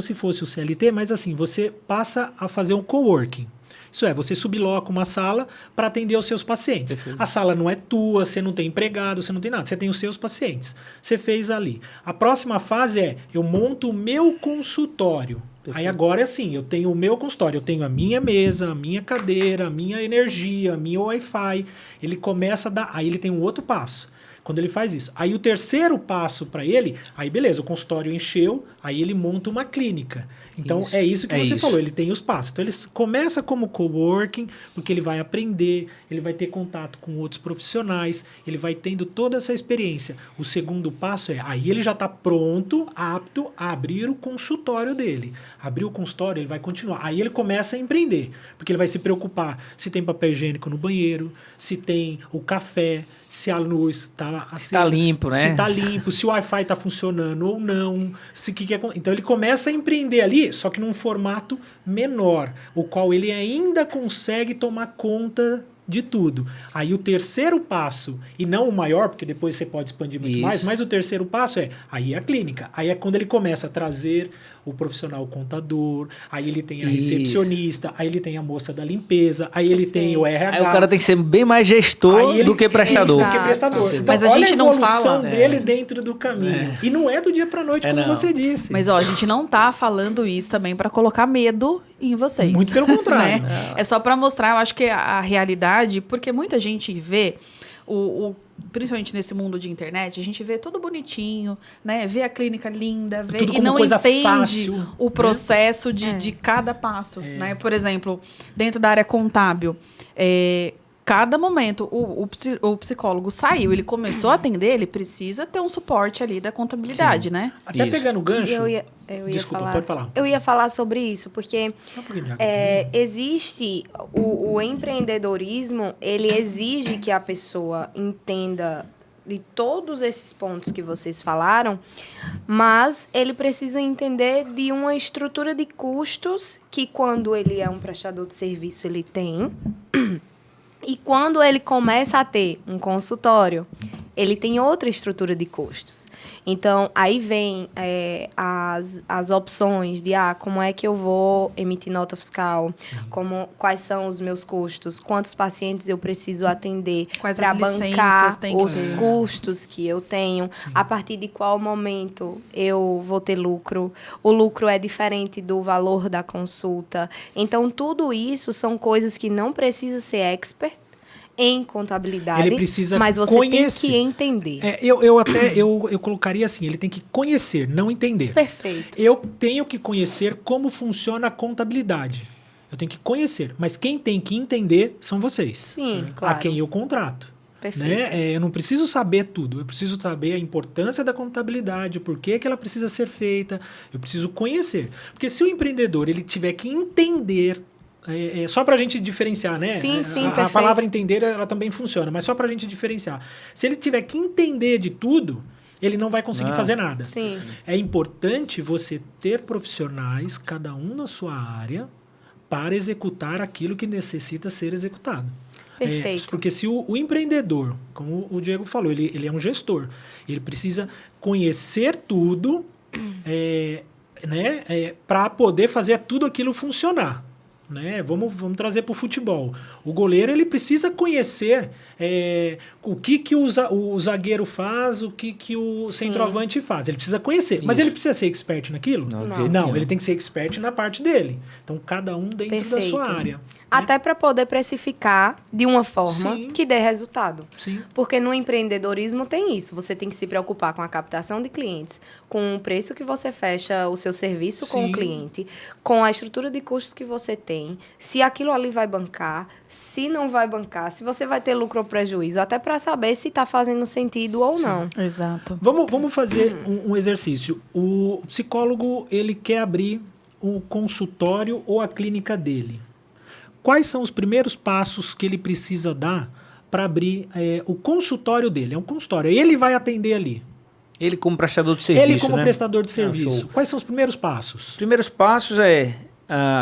se fosse o CLT, mas assim, você passa a fazer um coworking. Isso é, você subloca uma sala para atender os seus pacientes. Perfeito. A sala não é tua, você não tem empregado, você não tem nada, você tem os seus pacientes. Você fez ali. A próxima fase é, eu monto o meu consultório. Perfeito. Aí agora é assim, eu tenho o meu consultório, eu tenho a minha mesa, a minha cadeira, a minha energia, a minha Wi-Fi. Ele começa a dar, aí ele tem um outro passo. Quando ele faz isso. Aí o terceiro passo para ele, aí beleza, o consultório encheu, aí ele monta uma clínica. Então Isso. é isso que É você isso. falou, ele tem os passos. Então ele começa como coworking, porque ele vai aprender, ele vai ter contato com outros profissionais, ele vai tendo toda essa experiência. O segundo passo é, aí ele já está pronto, apto a abrir o consultório dele. Abrir o consultório, ele vai continuar. Aí ele começa a empreender, porque ele vai se preocupar se tem papel higiênico no banheiro, se tem o café, se a luz está tá limpo, né? Se está limpo, se o Wi-Fi está funcionando ou não. Então ele começa a empreender ali, só que num formato menor, o qual ele ainda consegue tomar conta de tudo. Aí o terceiro passo, e não o maior, porque depois você pode expandir muito Isso. mais, mas o terceiro passo aí é a clínica. Aí é quando ele começa a trazer o profissional contador, aí ele tem a Isso. recepcionista, aí ele tem a moça da limpeza, aí ele tem o RH. Aí o cara tem que ser bem mais gestor Aí ele- do que prestador. Do que prestador. Exato. Então, Mas a olha gente não evolução fala. dele dentro do caminho. E não é do dia pra noite, como não. você disse. Mas, ó, a gente não tá falando isso também para colocar medo em vocês. Muito pelo contrário. Né? É só para mostrar, eu acho que a realidade, porque muita gente vê principalmente nesse mundo de internet, a gente vê tudo bonitinho, né? Vê a clínica linda, vê Tudo e como não coisa entende fácil, o processo É. de cada passo, né? Por exemplo, dentro da área contábil, cada momento o psicólogo saiu, ele começou a atender, ele precisa ter um suporte ali da contabilidade, né? Até Isso. pegando o gancho. Eu ia Desculpa, falar, pode falar. Eu ia falar sobre isso, porque Só um pouquinho de água. existe o empreendedorismo, ele exige que a pessoa entenda de todos esses pontos que vocês falaram, mas ele precisa entender de uma estrutura de custos que, quando ele é um prestador de serviço, ele tem. E quando ele começa a ter um consultório, ele tem outra estrutura de custos. Então, aí vem as opções de como é que eu vou emitir nota fiscal, quais são os meus custos, quantos pacientes eu preciso atender Quais para as licenças bancar tem que os ter. custos que eu tenho, Sim. a partir de qual momento eu vou ter lucro. O lucro é diferente do valor da consulta. Então, tudo isso são coisas que não precisa ser expert em contabilidade, Ele precisa mas você conhecer. tem que entender. Eu colocaria assim, ele tem que conhecer, não entender. Perfeito. Eu tenho que conhecer como funciona a contabilidade. Eu tenho que conhecer, mas quem tem que entender são vocês. Sim, claro. A quem eu contrato. Perfeito. Né? Eu não preciso saber tudo, eu preciso saber a importância da contabilidade, o porquê que ela precisa ser feita, eu preciso conhecer. Porque se o empreendedor ele tiver que entender, só para a gente diferenciar, né? Sim, sim, a perfeito. palavra entender ela também funciona, mas só para a gente diferenciar. Se ele tiver que entender de tudo, ele não vai conseguir fazer nada. Sim. É importante você ter profissionais, cada um na sua área, para executar aquilo que necessita ser executado. Perfeito. Porque se o empreendedor, como o Diego falou, ele é um gestor, ele precisa conhecer tudo, para poder fazer tudo aquilo funcionar. Né? Vamos trazer para o futebol. O goleiro ele precisa conhecer o que o zagueiro faz, o que o centroavante faz. Ele precisa conhecer. Mas ele precisa ser expert naquilo? Não, ele tem que ser expert na parte dele. Então, cada um dentro da sua área. Até para poder precificar de uma forma Sim. que dê resultado. Sim. Porque no empreendedorismo tem isso. Você tem que se preocupar com a captação de clientes, com o preço que você fecha o seu serviço com Sim. o cliente, com a estrutura de custos que você tem, se aquilo ali vai bancar, se não vai bancar, se você vai ter lucro ou prejuízo, até para saber se está fazendo sentido ou não. Exato. Vamos fazer um exercício. O psicólogo ele quer abrir o consultório ou a clínica dele. Quais são os primeiros passos que ele precisa dar para abrir o consultório dele? É um consultório. Ele vai atender ali. Ele como prestador de serviço, Ele como né? prestador de serviço. Show. Quais são os primeiros passos? Os primeiros passos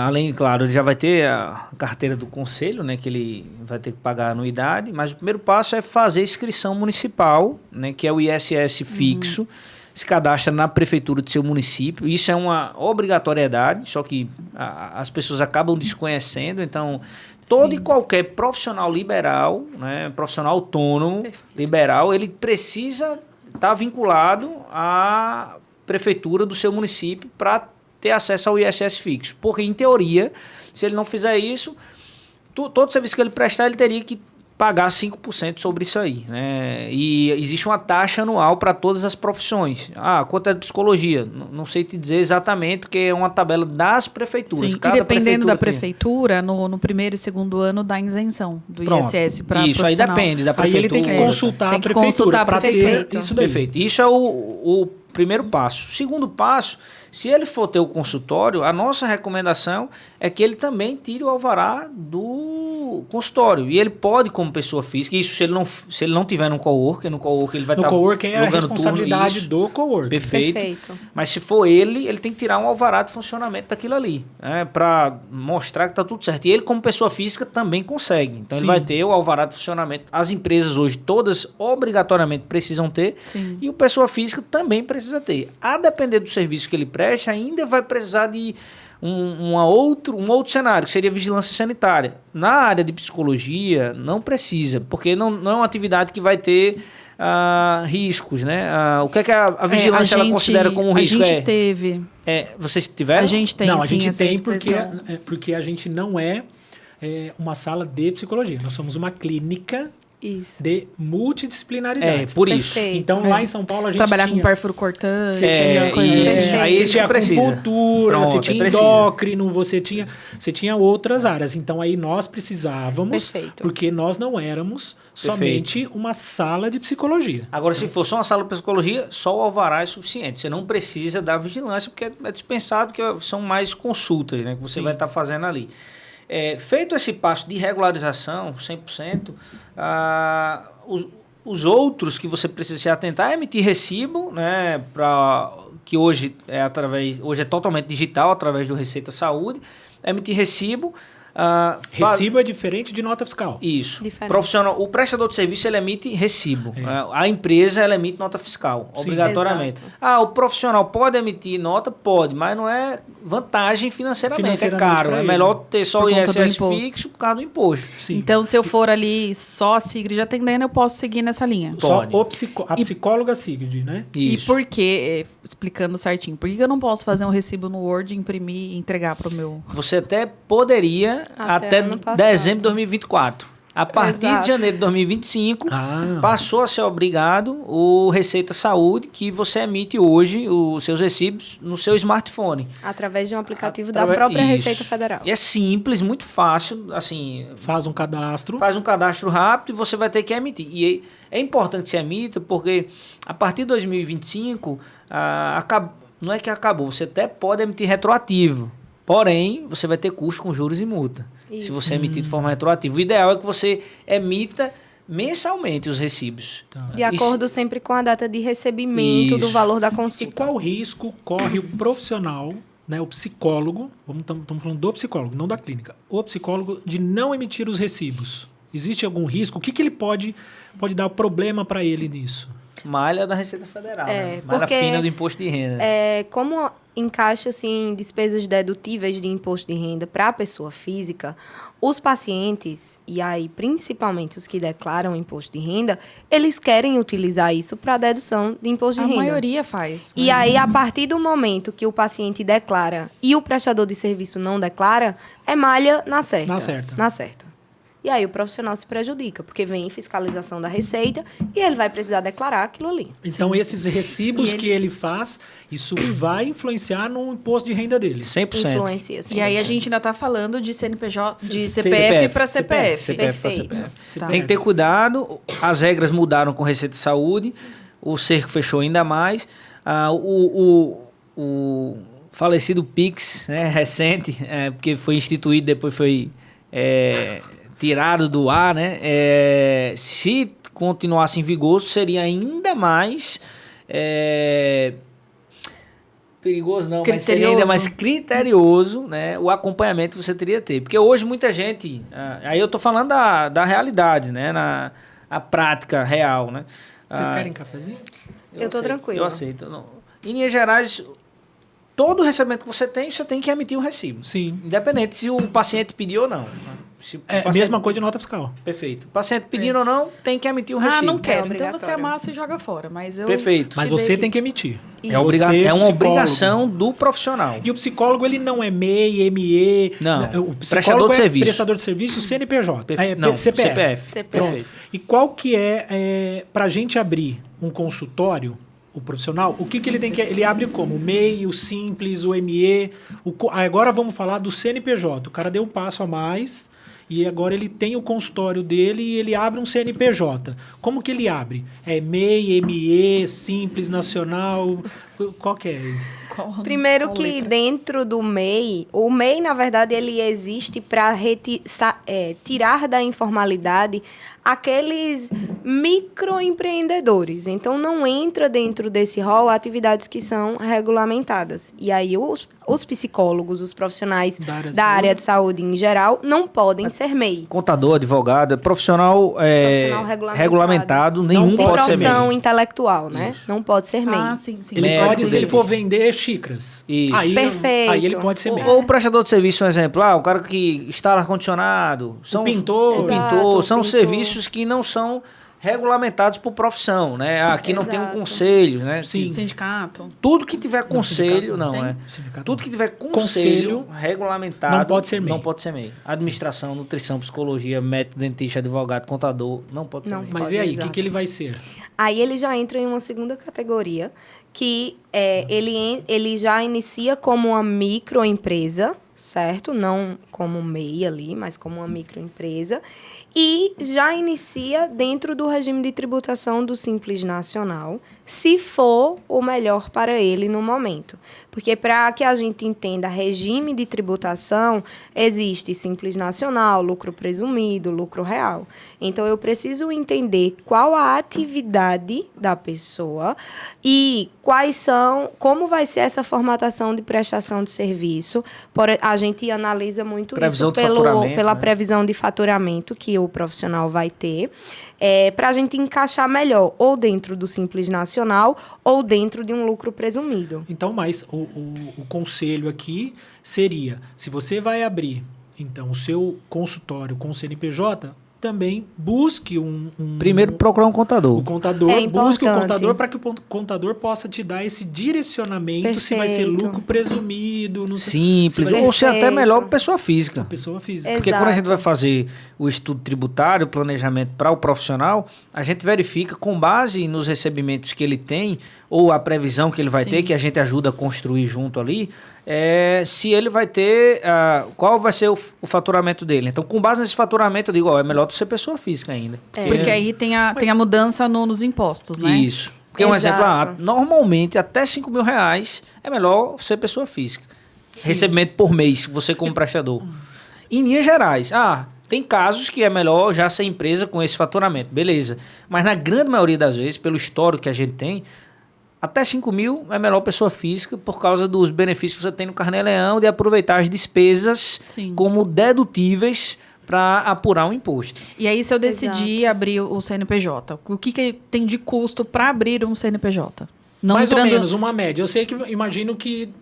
além, claro, ele já vai ter a carteira do conselho, né, que ele vai ter que pagar a anuidade, mas o primeiro passo é fazer a inscrição municipal, né, que é o ISS fixo, se cadastra na prefeitura do seu município. Isso é uma obrigatoriedade, só que as pessoas acabam desconhecendo, então todo e qualquer profissional liberal, né, profissional autônomo, liberal, ele precisa estar vinculado à prefeitura do seu município para ter acesso ao ISS fixo. Porque, em teoria, se ele não fizer isso, todo serviço que ele prestar, ele teria que pagar 5% sobre isso aí, né? E existe uma taxa anual para todas as profissões. Quanto é de psicologia? Não sei te dizer exatamente, porque é uma tabela das prefeituras. Sim, e Cada dependendo da tem. prefeitura, no primeiro e segundo ano dá isenção do Pronto. ISS para Isso aí depende da Aí prefeitura. ele tem que consultar Tem a que prefeitura consultar a para ter prefeito. isso daí. Perfeito. Isso é o primeiro passo. O segundo passo, se ele for ter o consultório, a nossa recomendação é que ele também tire o alvará do consultório. E ele pode, como pessoa física, isso se ele não tiver no coworker ele vai No estar coworker é a jogando responsabilidade turno, do coworker. Perfeito. Mas se for ele tem que tirar um alvará de funcionamento daquilo ali, né, para mostrar que está tudo certo. E ele, como pessoa física, também consegue. Então, Sim. ele vai ter o alvará de funcionamento. As empresas hoje, todas, obrigatoriamente, precisam ter. Sim. E o pessoa física também precisa ter. A depender do serviço que ele presta, ainda vai precisar de um outro cenário, que seria vigilância sanitária. Na área de psicologia, não precisa, porque não é uma atividade que vai ter riscos, né? O que é que a vigilância ela considera como risco? A gente teve. Vocês tiveram? A gente tem, Não, a sim, gente essa tem expressão. porque a gente não é uma sala de psicologia. Nós somos uma clínica Isso. de multidisciplinaridades. Por isso. Perfeito. Então, lá em São Paulo, a gente Trabalhar tinha... com perfuro cortante, É, essas coisas isso. assim. Aí você isso tinha precisa. acupuntura, Pronto, você tinha precisa. endócrino, você tinha outras áreas. Então, aí nós precisávamos, Perfeito. porque nós não éramos somente uma sala de psicologia. Agora, se for só uma sala de psicologia, só o alvará é suficiente. Você não precisa da vigilância, porque é dispensado, que são mais consultas, né, que você vai estar fazendo ali. Feito esse passo de regularização, 100%, os outros que você precisa se atentar é emitir recibo, né, que hoje é totalmente digital, através do Receita Saúde, emitir recibo. Recibo é diferente de nota fiscal. Isso. Diferente. O prestador de serviço ele emite recibo. É. A empresa ela emite nota fiscal, Sim. obrigatoriamente. O profissional pode emitir nota? Pode, mas não é vantagem financeiramente, é caro. pra É ele. melhor ter só Por o conta do ISS imposto. fixo por causa do imposto. Sim. Então, se eu for ali só a Sigrid atendendo, eu posso seguir nessa linha. Só pode. a psicóloga Sigrid, né? Isso. E por que, explicando certinho, por que eu não posso fazer um recibo no Word, imprimir e entregar para o meu... Você até poderia Até até ano passado. dezembro de 2024. A partir Exato. de janeiro de 2025, Ah. passou a ser obrigado o Receita Saúde, que você emite hoje os seus recibos no seu smartphone. Através de um aplicativo da Através- própria Isso. Receita Federal. E é simples, muito fácil, assim, Faz um cadastro. faz um cadastro rápido e você vai ter que emitir. E é importante que se emita, porque a partir de 2025, não é que acabou, você até pode emitir retroativo. Porém, você vai ter custo com juros e multa. Isso. Se você emitir de forma retroativa. O ideal é que você emita mensalmente os recibos. Tá. De acordo sempre com a data de recebimento do Isso. valor da E consulta. qual risco corre o profissional, né, o psicólogo, estamos falando do psicólogo, não da clínica, o psicólogo de não emitir os recibos? Existe algum risco? O que ele pode dar problema para ele nisso? Malha da Receita Federal, né? Malha porque, fina do imposto de renda. Como encaixa assim, despesas dedutíveis de imposto de renda para a pessoa física, os pacientes, e aí principalmente os que declaram imposto de renda, eles querem utilizar isso para dedução de imposto de renda. A maioria faz. E aí, a partir do momento que o paciente declara e o prestador de serviço não declara, é malha na certa. Na certa. E aí o profissional se prejudica, porque vem fiscalização da Receita e ele vai precisar declarar aquilo ali. Então, esses recibos que ele faz, isso vai influenciar no imposto de renda dele. 100%. Influencia. E aí a gente ainda está falando de CNPJ, de CPF para CPF. CPF para Perfeito. CPF. Tá. Tem que ter cuidado, as regras mudaram com Receita de Saúde, o cerco fechou ainda mais. O falecido Pix, né, recente, porque foi instituído, depois foi tirado do ar, né? Se continuasse em vigor, seria ainda mais perigoso, não, mas seria ainda mais criterioso, né? O acompanhamento que você teria que ter. Porque hoje muita gente, aí eu tô falando da realidade, né? A prática real, né? Vocês querem um cafezinho? Eu tô tranquila. Eu aceito. Não. Em linhas gerais, todo recebimento que você tem que emitir um recibo. Sim. Independente se o paciente pediu ou não. Se o paciente... mesma coisa de nota fiscal. Perfeito. O paciente pedindo ou não, tem que emitir um recibo. Não quero. Então obrigatório. você amassa e joga fora. Mas eu Perfeito. Mas te você dei- tem que emitir. É uma psicólogo. obrigação do profissional. E o psicólogo, ele não é MEI, ME. Não. O psicólogo Prestador de serviço. Prestador de serviço, CNPJ. Não, CPF. CPF. Pronto. Perfeito. E qual que para a gente abrir um consultório, o profissional, o que ele tem que... Ele abre como? O MEI, o Simples, o ME. Agora vamos falar do CNPJ. O cara deu um passo a mais e agora ele tem o consultório dele e ele abre um CNPJ. Como que ele abre? MEI, ME, Simples, Nacional... Qual que é isso? Primeiro qual que letra? dentro do MEI, o MEI, na verdade, ele existe para tirar da informalidade aqueles microempreendedores. Então, não entra dentro desse rol atividades que são regulamentadas. E aí, os psicólogos, os profissionais da área de saúde em geral, não podem ser MEI. Contador, advogado, profissional regulamentado, nenhum De pode ser MEI. profissão intelectual, né? Não pode ser MEI. Ah, sim. Ele Médico pode, se ele dele. for vender xícaras. Isso. Perfeito. Aí ele pode ser MEI. Ou o prestador de serviço, um exemplo, o cara que instala ar-condicionado, O pintor. Exato, são pintor. serviços que não são regulamentados por profissão, né? Aqui não tem um Exato. conselho, né? Sim. Sindicato. Tudo que tiver conselho, sindicato não tem? é. Sindicato Tudo não. que tiver Conselho conselho regulamentado não pode ser MEI. Não pode ser MEI. Administração, nutrição, psicologia, médico, dentista, advogado, contador, não pode ser Não. MEI. Mas Pode, e aí, o exato. que ele vai ser? Aí ele já entra em uma segunda categoria, que ele já inicia como uma microempresa, certo? Não como MEI ali, mas como uma microempresa. E já inicia dentro do regime de tributação do Simples Nacional, se for o melhor para ele no momento. Porque para que a gente entenda regime de tributação, existe Simples Nacional, lucro presumido, lucro real. Então, eu preciso entender qual a atividade da pessoa e como vai ser essa formatação de prestação de serviço. A gente analisa muito Previsão isso de faturamento, pela né? previsão de faturamento que o profissional vai ter, para a gente encaixar melhor, ou dentro do Simples Nacional, ou dentro de um lucro presumido. Então, mas o conselho aqui seria, se você vai abrir, então, o seu consultório com o CNPJ, também busque Primeiro procurar um contador. o contador, É busque o importante. contador para que o contador possa te dar esse direcionamento se vai ser Perfeito. lucro presumido, não sei, Simples, se vai ou se até Perfeito. melhor pessoa física. pessoa física. É. Porque quando a Exato. gente vai fazer o estudo tributário, o planejamento para o profissional, a gente verifica com base nos recebimentos que ele tem, ou a previsão que ele vai ter, que a gente ajuda a construir junto ali, se ele vai ter, qual vai ser o faturamento dele. Então, com base nesse faturamento, eu digo, é melhor tu ser pessoa física ainda. Porque aí tem a mudança nos impostos, né? Isso. Porque, um exemplo, Exato. normalmente, até R$5 mil é melhor ser pessoa física. Recebimento por mês, você como prestador. Em linhas gerais, tem casos que é melhor já ser empresa com esse faturamento, beleza. Mas na grande maioria das vezes, pelo histórico que a gente tem, até 5 mil é melhor pessoa física por causa dos benefícios que você tem no Carnê Leão de aproveitar as despesas Sim. como dedutíveis para apurar um imposto. E aí, se eu decidir abrir o CNPJ, o que tem de custo para abrir um CNPJ? Não Mais entrando... ou menos, uma média. Eu sei que, imagino que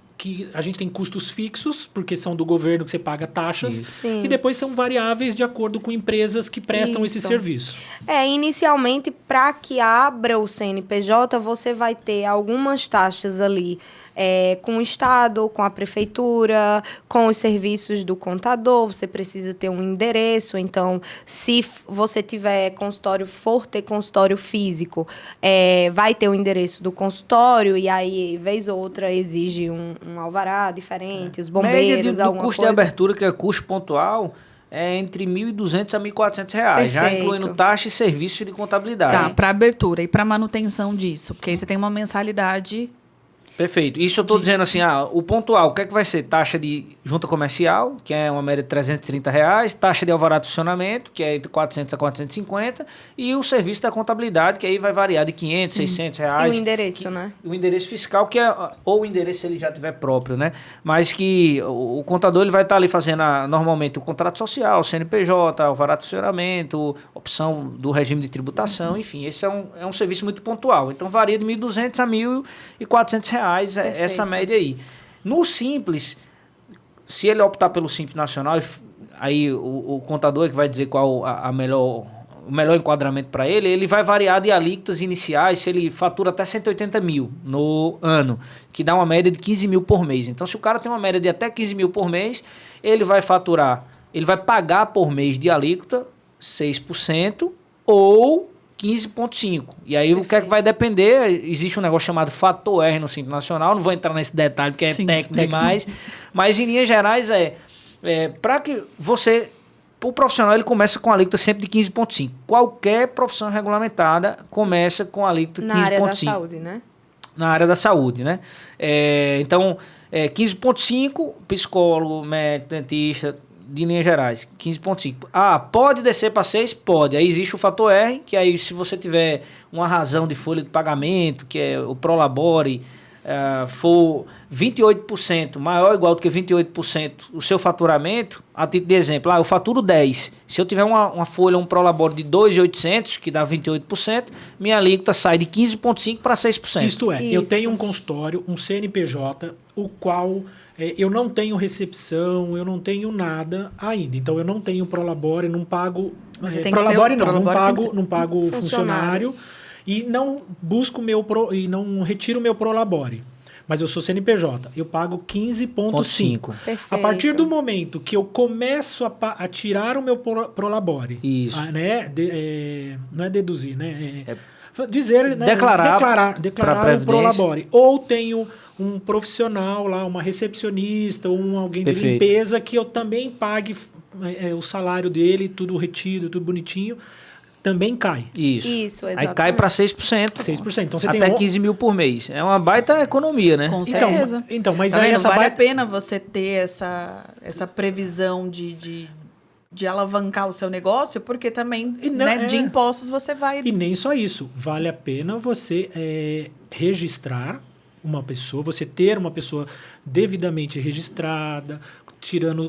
a gente tem custos fixos, porque são do governo que você paga taxas, Sim. e depois são variáveis de acordo com empresas que prestam esse Isso. serviço. Inicialmente, para que abra o CNPJ, você vai ter algumas taxas ali com o Estado, com a Prefeitura, com os serviços do contador, você precisa ter um endereço, então, se você tiver consultório, for ter consultório físico, vai ter o endereço do consultório, e aí, vez ou outra, exige um alvará diferente, os bombeiros, Média do alguma custo coisa. de abertura, que é custo pontual, é entre R$ 1.200 a R$ 1.400, já Perfeito. incluindo taxa e serviço de contabilidade. Tá, para abertura e para manutenção disso, porque aí você tem uma mensalidade... Perfeito. Isso eu estou dizendo assim, o pontual, o que é que vai ser? Taxa de junta comercial, que é uma média de R$330, taxa de alvará de funcionamento, que é entre 400 a 450, e o serviço da contabilidade, que aí vai variar de 500, Sim. R$600. E o endereço, né? O endereço fiscal, que é, ou o endereço se ele já tiver próprio, né? Mas que o contador ele vai estar ali fazendo normalmente o contrato social, CNPJ, alvará de funcionamento, opção do regime de tributação, enfim, esse é um serviço muito pontual. Então varia de R$1.200 a R$1.400, essa média aí. No Simples, se ele optar pelo Simples Nacional, aí o contador é que vai dizer qual o melhor enquadramento para ele, ele vai variar de alíquotas iniciais, se ele fatura até 180 mil no ano, que dá uma média de 15 mil por mês. Então, se o cara tem uma média de até 15 mil por mês, ele vai pagar por mês de alíquota 6% ou 15,5%. E aí o que é que vai depender? Existe um negócio chamado fator R no Simples Nacional, não vou entrar nesse detalhe porque é técnico demais, mas em linhas gerais para que o profissional ele começa com a alíquota sempre de 15,5%. Qualquer profissão regulamentada começa com a alíquota de 15,5%. Na área da saúde, né? Na área da saúde, né? Então, 15,5%, psicólogo, médico, dentista, de linhas gerais, 15,5%. Pode descer para 6%? Pode. Aí existe o fator R, que aí se você tiver uma razão de folha de pagamento, que é o Prolabore, for 28%, maior ou igual do que 28% o seu faturamento, a título de exemplo, eu faturo 10. Se eu tiver uma folha, um Prolabore de 2.800, que dá 28%, minha alíquota sai de 15,5% para 6%. Isto é, eu tenho um consultório, um CNPJ, o qual eu não tenho recepção, eu não tenho nada ainda. Então, eu não tenho Prolabore, não pago... Prolabore não pago funcionário e não busco e não retiro meu Prolabore. Mas eu sou CNPJ, eu pago 15,5%. A partir do momento que eu começo a tirar o meu Prolabore, isso. Não é deduzir, né? Dizer, né? Declarar o Prolabore. Ou tenho um profissional lá, uma recepcionista, ou alguém de limpeza que eu também pague o salário dele, tudo retido, tudo bonitinho, também cai. Isso, exatamente. Aí cai para 6%. 6%. Então você até tem 15 mil por mês. É uma baita economia, né? Com certeza. Então, mas aí vale a pena você ter essa previsão de alavancar o seu negócio, porque também de impostos você vai... E nem só isso. Vale a pena você registrar uma pessoa, você ter uma pessoa devidamente registrada,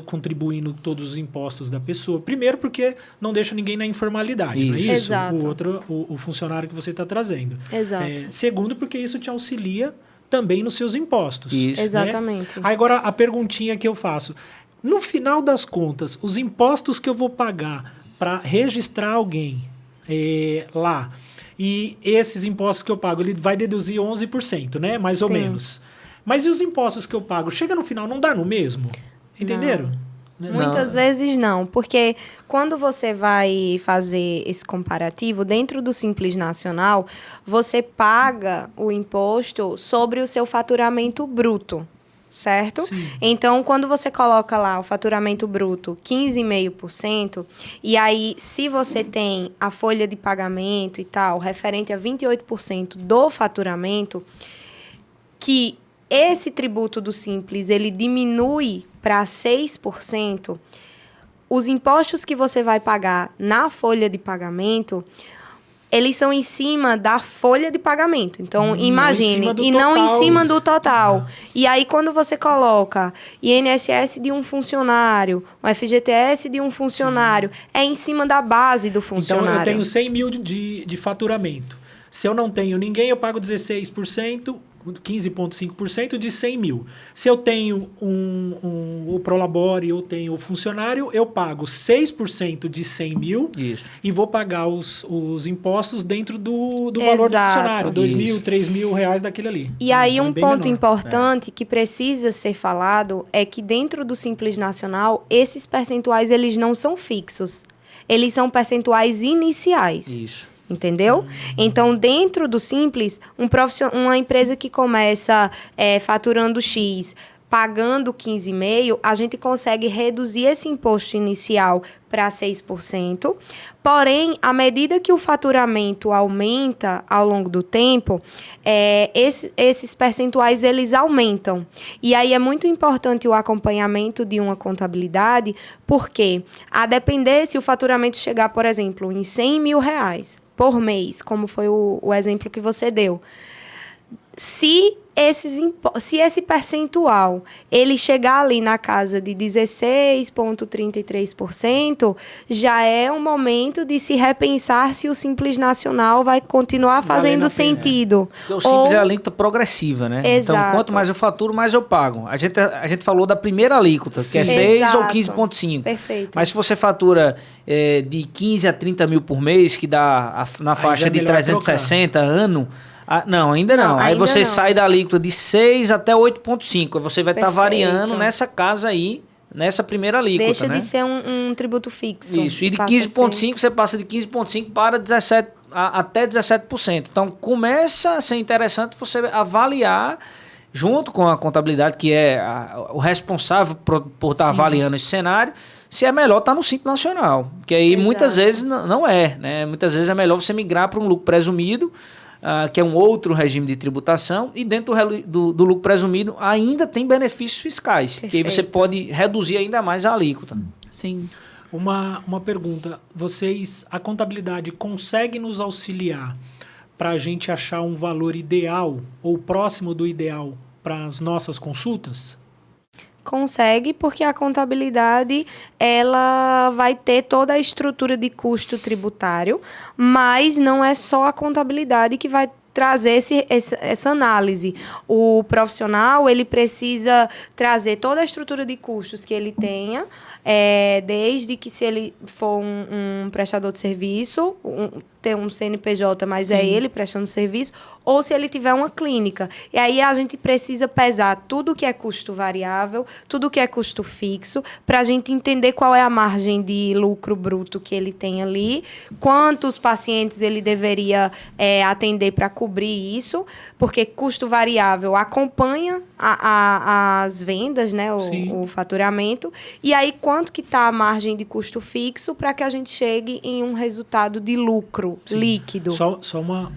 contribuindo todos os impostos da pessoa. Primeiro, porque não deixa ninguém na informalidade, não é isso? Exato. O funcionário que você está trazendo. Exato. Segundo, porque isso te auxilia também nos seus impostos. Isso. Né? Exatamente. Agora, a perguntinha que eu faço. No final das contas, os impostos que eu vou pagar para registrar alguém lá, e esses impostos que eu pago, ele vai deduzir 11%, né? Mais ou menos. Mas e os impostos que eu pago? Chega no final, não dá no mesmo? Entenderam? Muitas vezes não, porque quando você vai fazer esse comparativo, dentro do Simples Nacional, você paga o imposto sobre o seu faturamento bruto, certo? Sim. Então, quando você coloca lá o faturamento bruto 15,5%, e aí, se você tem a folha de pagamento e tal, referente a 28% do faturamento, que esse tributo do Simples, ele diminui para 6%, os impostos que você vai pagar na folha de pagamento, eles são em cima da folha de pagamento. Então, imagine, não em cima do não em total. cima do total. E aí, quando você coloca INSS de um funcionário, o FGTS de um funcionário, é em cima da base do funcionário. Então, eu tenho 100 mil de faturamento. Se eu não tenho ninguém, eu pago 16%, 15,5% de 100 mil. Se eu tenho o Prolabore, eu tenho o funcionário, eu pago 6% de 100 mil Isso. e vou pagar os impostos dentro do valor do Exato. funcionário, 2 mil, Isso. 3 mil reais daquele ali. E aí, Então, um é bem ponto menor. importante que precisa ser falado é que dentro do Simples Nacional, esses percentuais, eles não são fixos. Eles são percentuais iniciais. Isso. Entendeu? Então, dentro do Simples, uma empresa que começa faturando X, pagando 15,5%, a gente consegue reduzir esse imposto inicial para 6%. Porém, à medida que o faturamento aumenta ao longo do tempo, esses percentuais eles aumentam. E aí é muito importante o acompanhamento de uma contabilidade, porque a depender se o faturamento chegar, por exemplo, em 100 mil reais por mês, como foi o exemplo que você deu, se esse percentual ele chegar ali na casa de 16,33%, já é um momento de se repensar se o Simples Nacional vai continuar fazendo sentido. Porque o Simples é a alíquota progressiva, né? Exato. Então, quanto mais eu faturo, mais eu pago. A gente falou da primeira alíquota, que é Sim. 6 ou Exato. 15,5. Perfeito. Mas se você fatura de 15 a 30 mil por mês, que dá na Aí faixa já é de melhor 360 ano... não, ainda não. Não, Aí ainda você não. sai da alíquota de 6 até 8,5. Aí você vai estar Perfeito. variando nessa casa aí, nessa primeira alíquota, Deixa né? de ser um tributo fixo. Isso, e de Passa a ser- 15,5 você passa de 15,5 para 17, até 17%. Então, começa a ser interessante você avaliar, junto com a contabilidade, que é o responsável por estar avaliando esse cenário, se é melhor estar no Simples Nacional. Porque aí, Exato. muitas vezes, não é, né? Muitas vezes é melhor você migrar para um lucro presumido, que é um outro regime de tributação, e dentro do lucro presumido ainda tem benefícios fiscais, que aí você Perfeito. pode reduzir ainda mais a alíquota. Sim. Uma pergunta. A contabilidade consegue nos auxiliar para a gente achar um valor ideal ou próximo do ideal para as nossas consultas? Consegue, porque a contabilidade ela vai ter toda a estrutura de custo tributário, mas não é só a contabilidade que vai trazer essa análise. O profissional ele precisa trazer toda a estrutura de custos que ele tenha, desde que se ele for um prestador de serviço, ter um CNPJ, mas é ele prestando serviço, ou se ele tiver uma clínica. E aí a gente precisa pesar tudo que é custo variável, tudo que é custo fixo, para a gente entender qual é a margem de lucro bruto que ele tem ali, quantos pacientes ele deveria atender para cobrir isso, porque custo variável acompanha as vendas, né, o faturamento, e aí quanto que está a margem de custo fixo para que a gente chegue em um resultado de lucro líquido. Só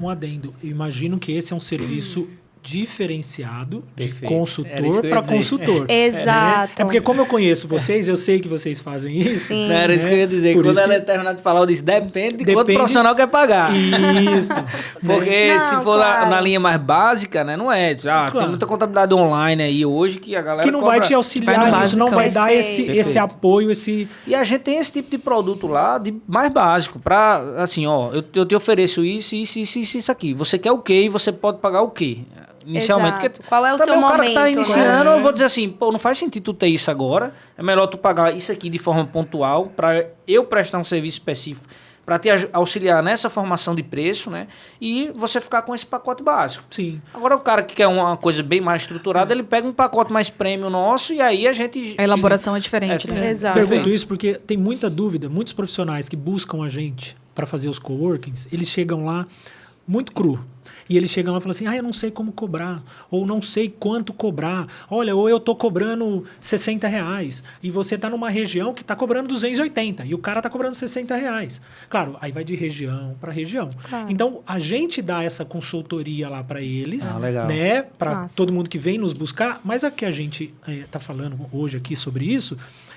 um adendo. Eu imagino que esse é um serviço diferenciado de Perfeito. Era isso consultor que eu ia para dizer. consultor. Exato. É porque como eu conheço vocês, eu sei que vocês fazem isso. Sim. Não, era isso né? que eu ia dizer. Por Quando isso ela que- terminar de falar, eu disse, depende de quanto o Depende- profissional quer pagar. Isso. Porque Não, se for claro. na linha mais básica, né? Não é. Claro. Tem muita contabilidade online aí hoje que a galera Que não cobra. vai te auxiliar Vai no nisso, não basicão. vai dar esse Perfeito. apoio, esse... E a gente tem esse tipo de produto lá, de mais básico, pra, assim, ó, eu te ofereço isso aqui. Você quer o quê e você pode pagar o quê? Inicialmente. Exato. Qual é o também seu o cara que momento, tá né? iniciando, eu vou dizer assim, pô, não faz sentido tu ter isso agora. É melhor tu pagar isso aqui de forma pontual para eu prestar um serviço específico para te auxiliar nessa formação de preço, né? E você ficar com esse pacote básico. Sim. Agora o cara que quer uma coisa bem mais estruturada, ele pega um pacote mais premium nosso e aí a gente... A elaboração é diferente, É, né? Exato. Pergunto Perfeito. isso porque tem muita dúvida. Muitos profissionais que buscam a gente para fazer os coworkings, eles chegam lá muito cru. E eles chegam lá e falam assim, eu não sei como cobrar, ou não sei quanto cobrar. Olha, ou eu tô cobrando R$60, e você tá numa região que tá cobrando 280, e o cara tá cobrando R$60. Claro, aí vai de região para região. Claro. Então, a gente dá essa consultoria lá para eles, legal. né? Para Massa. todo mundo que vem nos buscar, mas a que a gente tá falando hoje aqui sobre isso,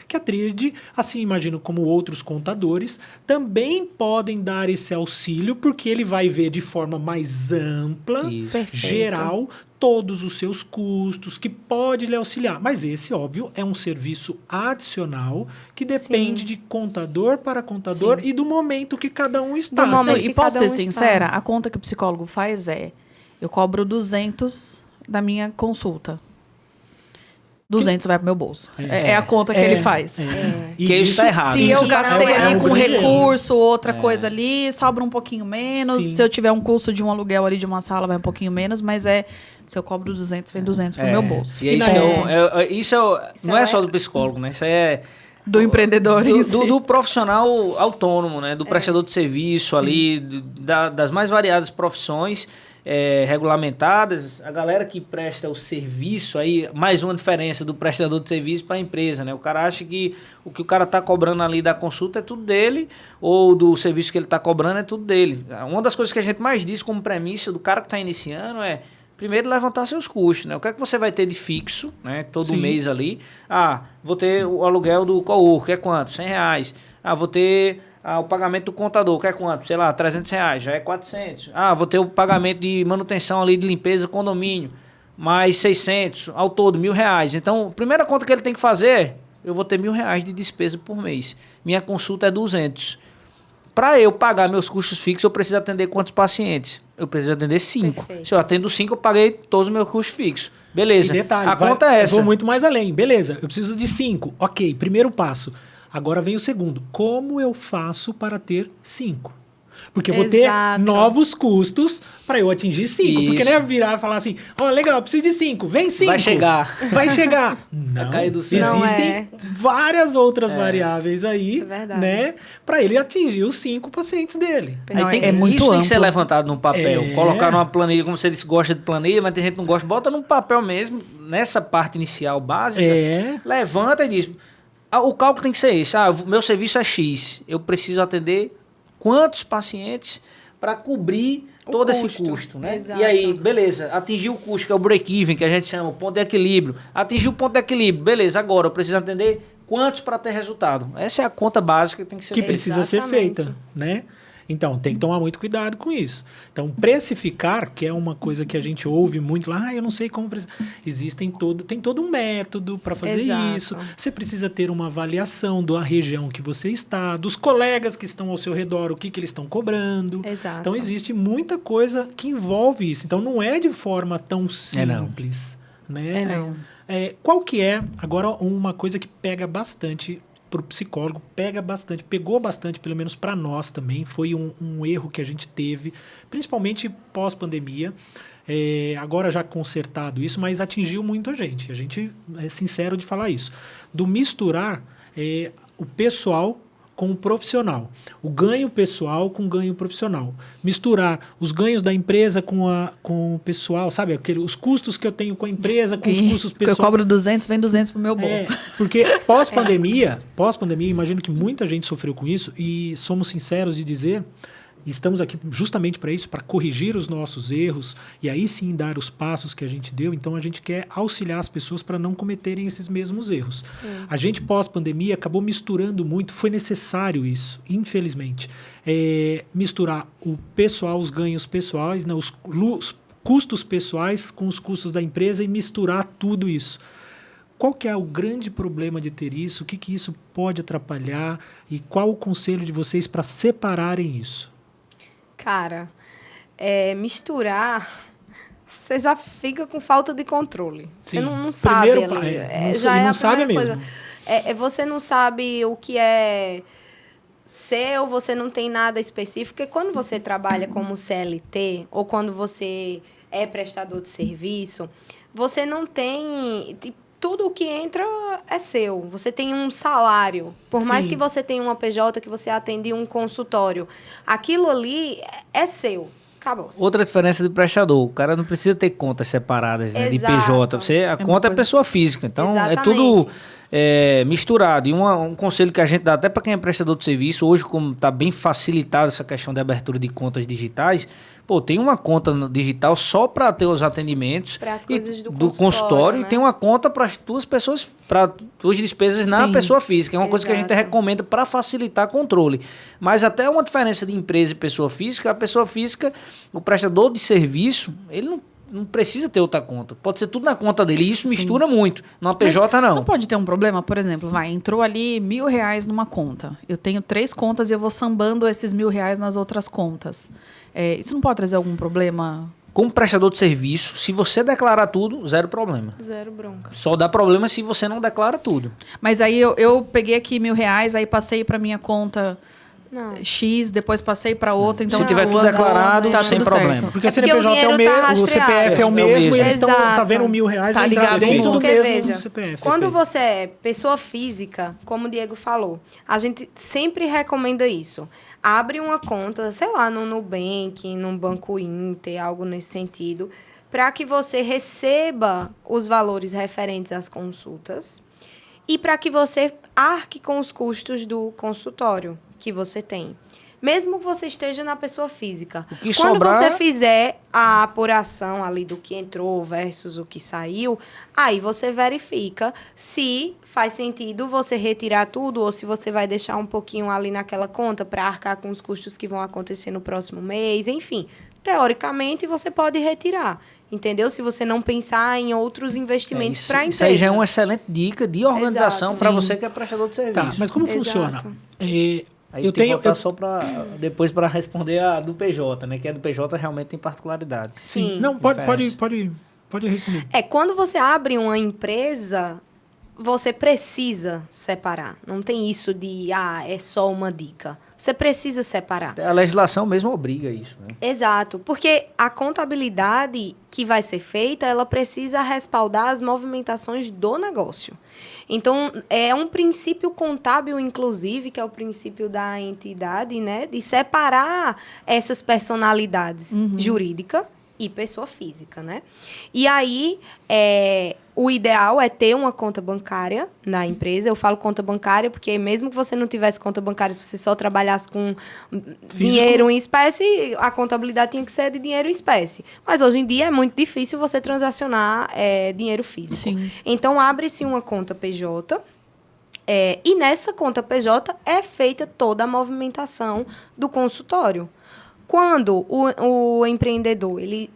que a Tríade, assim imagino como outros contadores, também podem dar esse auxílio, porque ele vai ver de forma mais ampla, Isso. Perfeito. geral, todos os seus custos, que pode lhe auxiliar. Mas esse, óbvio, é um serviço adicional que depende Sim. de contador para contador e do momento que cada um está. Do momento Não, que e posso cada ser um está. sincera? A conta que o psicólogo faz eu cobro 200 da minha consulta. 200 vai pro meu bolso. É a conta que ele faz. E Que isso tá errado. Se eu Isso gastei é ali um com grande recurso, outra coisa ali, sobra um pouquinho menos. Sim. Se eu tiver um custo de um aluguel ali de uma sala, vai um pouquinho menos. Mas se eu cobro 200, vem 200 pro meu bolso. E é isso não é só do psicólogo, né? Isso é Do empreendedor em si. do profissional autônomo, né? Do prestador de serviço ali, das mais variadas profissões regulamentadas. A galera que presta o serviço, aí mais uma diferença do prestador de serviço para a empresa, né? O cara acha que o que o cara está cobrando ali da consulta é tudo dele, ou do serviço que ele está cobrando é tudo dele. Uma das coisas que a gente mais diz como premissa do cara que está iniciando é primeiro levantar seus custos, né? O que é que você vai ter de fixo, né? Todo mês ali. Vou ter o aluguel do cowork, é quanto? R$100. Vou ter o pagamento do contador, que é quanto? Sei lá, R$300, já é 400. Vou ter o pagamento de manutenção ali de limpeza, condomínio, mais 600, ao todo, R$1.000. Então, a primeira conta que ele tem que fazer, eu vou ter R$1.000 de despesa por mês. Minha consulta é 200. Para eu pagar meus custos fixos, eu preciso atender quantos pacientes? Eu preciso atender 5. Perfeito. Se eu atendo 5, eu paguei todos os meus custos fixos. Beleza. E detalhe, a conta é essa. Eu vou muito mais além. Beleza, eu preciso de 5. Ok, primeiro passo. Agora vem o segundo. Como eu faço para ter 5? Porque eu vou ter Exato. novos custos para eu atingir 5. Porque não é virar e falar assim, legal, eu preciso de 5, vem 5. Vai chegar. Vai chegar. Não, cair do céu. Não existem é. várias outras variáveis aí, É verdade. né? Para ele atingir os 5 pacientes dele. Não, Aí é muito isso tem que ser amplo. levantado num papel. Colocar numa planilha, como você disse, gosta de planilha, mas tem gente que não gosta. Bota num papel mesmo, nessa parte inicial básica. Levanta e diz... o cálculo tem que ser esse. Meu serviço é X. Eu preciso atender quantos pacientes para cobrir todo esse custo, né? Exato. E aí, beleza, atingiu o custo, que é o break-even, que a gente chama, o ponto de equilíbrio. Atingiu o ponto de equilíbrio, beleza, agora eu preciso atender quantos para ter resultado. Essa é a conta básica que tem que ser Que feita. precisa ser Exatamente. feita, né? Então, tem que tomar muito cuidado com isso. Então, precificar, que é uma coisa que a gente ouve muito lá, eu não sei como... Tem todo um método para fazer Exato. isso. Você precisa ter uma avaliação da região que você está, dos colegas que estão ao seu redor, o que eles estão cobrando. Exato. Então, existe muita coisa que envolve isso. Então, não é de forma tão simples. Né? Não. Qual que é, agora, uma coisa que pega bastante para o psicólogo, pegou bastante, pelo menos para nós também, foi um erro que a gente teve, principalmente pós-pandemia, agora já consertado isso, mas atingiu muito a gente é sincero de falar isso, do misturar o pessoal com o profissional, o ganho pessoal com o ganho profissional, misturar os ganhos da empresa com o pessoal, sabe, os custos que eu tenho com a empresa, com os custos Eu pessoais. cobro 200, vem 200 pro meu bolso. Porque pós-pandemia, imagino que muita gente sofreu com isso e somos sinceros de dizer, estamos aqui justamente para isso, para corrigir os nossos erros e aí sim dar os passos que a gente deu. Então a gente quer auxiliar as pessoas para não cometerem esses mesmos erros. Sim. A gente pós-pandemia acabou misturando muito, foi necessário isso, infelizmente. Misturar o pessoal, os ganhos pessoais, né, os custos pessoais com os custos da empresa e misturar tudo isso. Qual que é o grande problema de ter isso? O que isso pode atrapalhar? E qual o conselho de vocês para separarem isso? Cara, misturar, você já fica com falta de controle. Você Sim. não sabe Primeiro, ali. não sabe mesmo. Você não sabe o que é seu, você não tem nada específico. Porque quando você trabalha como CLT ou quando você é prestador de serviço, você não tem... Tudo o que entra é seu. Você tem um salário. Por mais Sim. que você tenha uma PJ, que você atende um consultório, aquilo ali é seu. Acabou. Outra diferença do prestador, o cara não precisa ter contas separadas, né, de Exato. PJ. A conta é coisa- pessoa física, então Exatamente. é tudo misturado. E um conselho que a gente dá até para quem é prestador de serviço, hoje como está bem facilitado essa questão de abertura de contas digitais, tem uma conta digital só para ter os atendimentos Para as coisas do consultório, né? e tem uma conta para as duas pessoas, para duas despesas na pessoa física. É uma coisa que a gente recomenda para facilitar controle. Mas até uma diferença de empresa e pessoa física, a pessoa física, o prestador de serviço, ele não precisa ter outra conta. Pode ser tudo na conta dele. E isso mistura muito. Na PJ, não. Não pode ter um problema, por exemplo, entrou ali R$1.000 numa conta. Eu tenho 3 contas e eu vou sambando esses R$1.000 nas outras contas. Isso não pode trazer algum problema? Como prestador de serviço, se você declarar tudo, zero problema. Zero bronca. Só dá problema se você não declara tudo. Mas aí eu peguei aqui R$1.000, aí passei para minha conta X, depois passei para outra. Então se tiver tudo declarado, tá sem tudo problema. certo. Porque o CNPJ é o mesmo, o CPF é o mesmo, e eles estão vendo R$1.000 tá ligado dentro do Porque, mesmo veja, CPF. Quando você é pessoa física, como o Diego falou, a gente sempre recomenda isso. Abre uma conta, sei lá, no Nubank, num Banco Inter, algo nesse sentido, para que você receba os valores referentes às consultas e para que você arque com os custos do consultório que você tem. Mesmo que você esteja na pessoa física. Quando você fizer a apuração ali do que entrou versus o que saiu, aí você verifica se faz sentido você retirar tudo ou se você vai deixar um pouquinho ali naquela conta para arcar com os custos que vão acontecer no próximo mês. Enfim, teoricamente você pode retirar. Entendeu? Se você não pensar em outros investimentos para a empresa. Isso aí já é uma excelente dica de organização para você que é prestador de serviço. Tá, mas como funciona? Aí eu tenho que voltar só para depois para responder a do PJ, né? Que a do PJ realmente tem particularidades. Sim. Não, pode responder. Quando você abre uma empresa, você precisa separar. Não tem isso de, é só uma dica. Você precisa separar. A legislação mesmo obriga isso, né? Exato, porque a contabilidade que vai ser feita, ela precisa respaldar as movimentações do negócio. Então, é um princípio contábil, inclusive, que é o princípio da entidade, né? De separar essas personalidades jurídica e pessoa física, né? E aí, o ideal é ter uma conta bancária na empresa. Eu falo conta bancária porque mesmo que você não tivesse conta bancária, se você só trabalhasse com dinheiro em espécie, a contabilidade tinha que ser de dinheiro em espécie. Mas hoje em dia é muito difícil você transacionar dinheiro físico. Sim. Então, abre-se uma conta PJ. E nessa conta PJ é feita toda a movimentação do consultório. Quando o empreendedor ele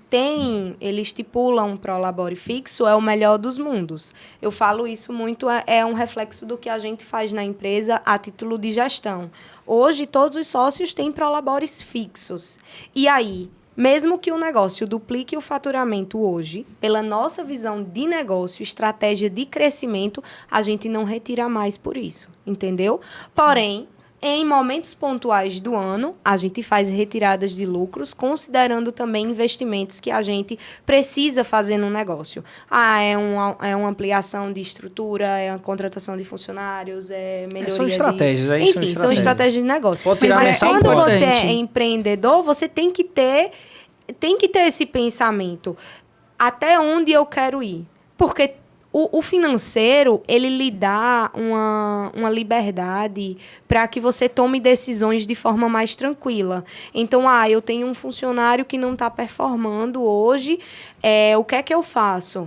estipula um prolabore fixo, é o melhor dos mundos. Eu falo isso muito, é um reflexo do que a gente faz na empresa a título de gestão. Hoje, todos os sócios têm prolabores fixos. E aí, mesmo que o negócio duplique o faturamento hoje, pela nossa visão de negócio, estratégia de crescimento, a gente não retira mais por isso, entendeu? Porém, em momentos pontuais do ano, a gente faz retiradas de lucros, considerando também investimentos que a gente precisa fazer no negócio. É uma ampliação de estrutura, é uma contratação de funcionários, é melhoria são estratégias. Enfim, são estratégias de negócio. Pode tirar Mas quando importante. você é empreendedor, você tem que ter esse pensamento. Até onde eu quero ir? Porque o financeiro, ele lhe dá uma liberdade para que você tome decisões de forma mais tranquila. Então, eu tenho um funcionário que não está performando hoje, o que é que eu faço?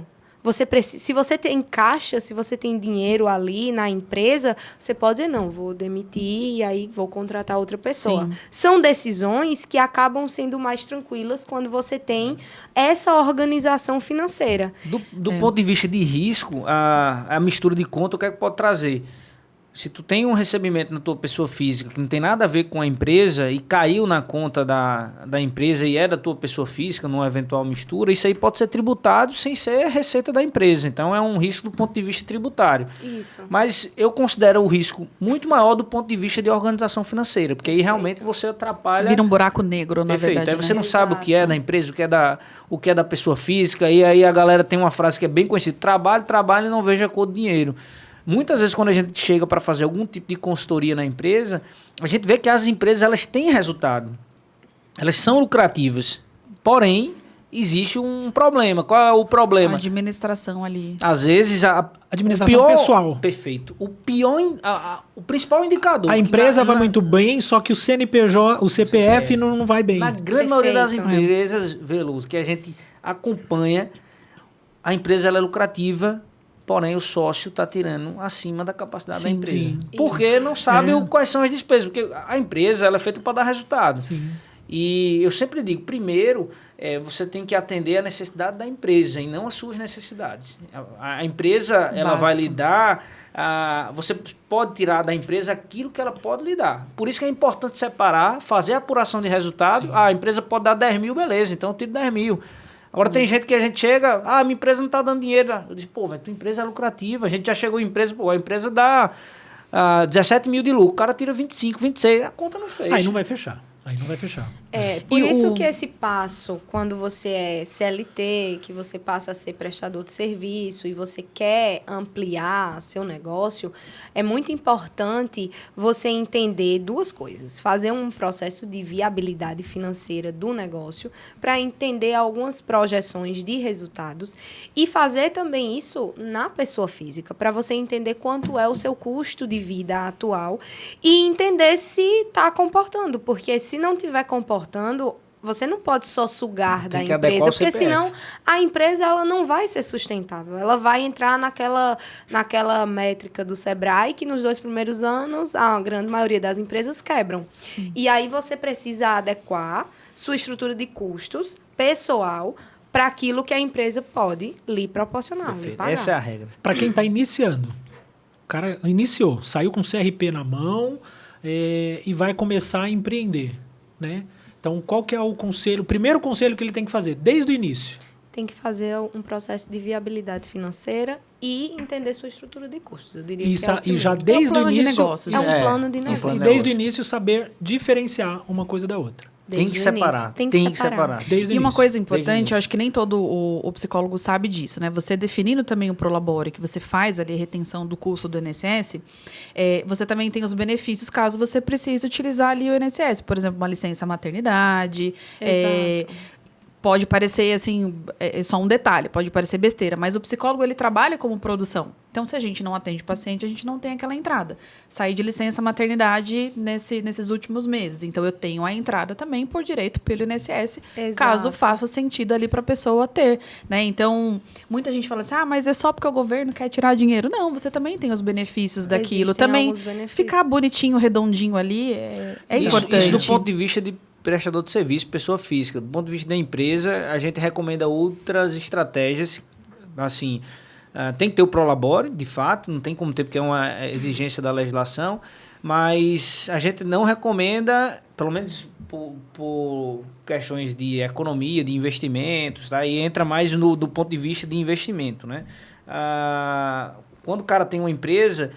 Se você tem caixa, se você tem dinheiro ali na empresa, você pode dizer, não, vou demitir e aí vou contratar outra pessoa. Sim. São decisões que acabam sendo mais tranquilas quando você tem essa organização financeira. Do ponto de vista de risco, a mistura de conta, o que é que pode trazer? Se tu tem um recebimento na tua pessoa física que não tem nada a ver com a empresa e caiu na conta da empresa e é da tua pessoa física, numa eventual mistura, isso aí pode ser tributado sem ser receita da empresa. Então, é um risco do ponto de vista tributário. Isso. Mas eu considero o risco muito maior do ponto de vista de organização financeira, porque aí realmente você atrapalha... Vira um buraco negro, na Perfeito. verdade. Aí você né? não sabe o que é da empresa, o que é da pessoa física, e aí a galera tem uma frase que é bem conhecida, trabalho e não vejo a cor do dinheiro. Muitas vezes, quando a gente chega para fazer algum tipo de consultoria na empresa, a gente vê que as empresas elas têm resultado. Elas são lucrativas. Porém, existe um problema. Qual é o A problema? administração ali. Às vezes, Administração pessoal. Perfeito. O pior, o principal indicador. A que empresa vai muito bem, só que o CNPJ, o CPF não vai bem. Na grande maioria das Perfeito. empresas, Veloso, que a gente acompanha, a empresa ela é lucrativa, porém o sócio está tirando acima da capacidade da Sim, empresa. sim. Porque não sabe É. quais são as despesas. Porque a empresa ela é feita para dar resultado. Sim. E eu sempre digo, primeiro, você tem que atender a necessidade da empresa e não as suas necessidades. A empresa, ela vai Básico. lhe dar, você pode tirar da empresa aquilo que ela pode lhe dar. Por isso que é importante separar, fazer a apuração de resultado. Sim. A empresa pode dar 10 mil, beleza, então eu tiro 10 mil. Agora tem gente que a gente chega, minha empresa não está dando dinheiro. Eu disse, velho, tua empresa é lucrativa. A gente já chegou em empresa, a empresa dá 17 mil de lucro, o cara tira 25, 26, a conta não fecha. Aí não vai fechar. Por E isso o- que esse passo, quando você é CLT, que você passa a ser prestador de serviço e você quer ampliar seu negócio, é muito importante você entender duas coisas. Fazer um processo de viabilidade financeira do negócio para entender algumas projeções de resultados e fazer também isso na pessoa física, para você entender quanto é o seu custo de vida atual e entender se está comportando, porque se não estiver comportando, você não pode só sugar da Tem que adequar empresa, o porque CPF. senão a empresa ela não vai ser sustentável. Ela vai entrar naquela métrica do Sebrae que nos 2 primeiros anos a grande maioria das empresas quebram. E aí você precisa adequar sua estrutura de custos pessoal para aquilo que a empresa pode lhe proporcionar, lhe Perfeito. pagar. Essa é a regra. Para quem está iniciando, o cara iniciou, saiu com CRP na mão e vai começar a empreender, né? Então, qual que é o conselho? O primeiro conselho que ele tem que fazer desde o início? Tem que fazer um processo de viabilidade financeira e entender sua estrutura de custos. Eu diria E, que é o e já primeiro. desde o plano de início, negócios. É um É, plano de um negócio. plano e de desde o negócio. início saber diferenciar uma coisa da outra. Tem que Desde o início. separar. Tem Tem que que separar. separar. Desde o E uma início. coisa Desde o importante, início. eu acho que nem todo o psicólogo sabe disso, né? Você definindo também o Prolabore, que você faz ali a retenção do custo do INSS, você também tem os benefícios caso você precise utilizar ali o INSS. Por exemplo, uma licença maternidade. Exato. Pode parecer, assim, é só um detalhe, pode parecer besteira, mas o psicólogo, ele trabalha como produção. Então, se a gente não atende o paciente, a gente não tem aquela entrada. Saí de licença maternidade nesses últimos meses. Então, eu tenho a entrada também por direito pelo INSS, Exato. caso faça sentido ali para a pessoa ter, né? Então, muita gente fala assim, mas é só porque o governo quer tirar dinheiro. Não, você também tem os benefícios daquilo. Existem Também alguns benefícios. ficar bonitinho, redondinho ali é Isso importante. do ponto de vista de prestador de serviço, pessoa física. Do ponto de vista da empresa, a gente recomenda outras estratégias. Assim, tem que ter o Prolabore, de fato, não tem como ter, porque é uma exigência da legislação, mas a gente não recomenda, pelo menos por questões de economia, de investimentos, tá? E entra mais do ponto de vista de investimento, né? Quando o cara tem uma empresa,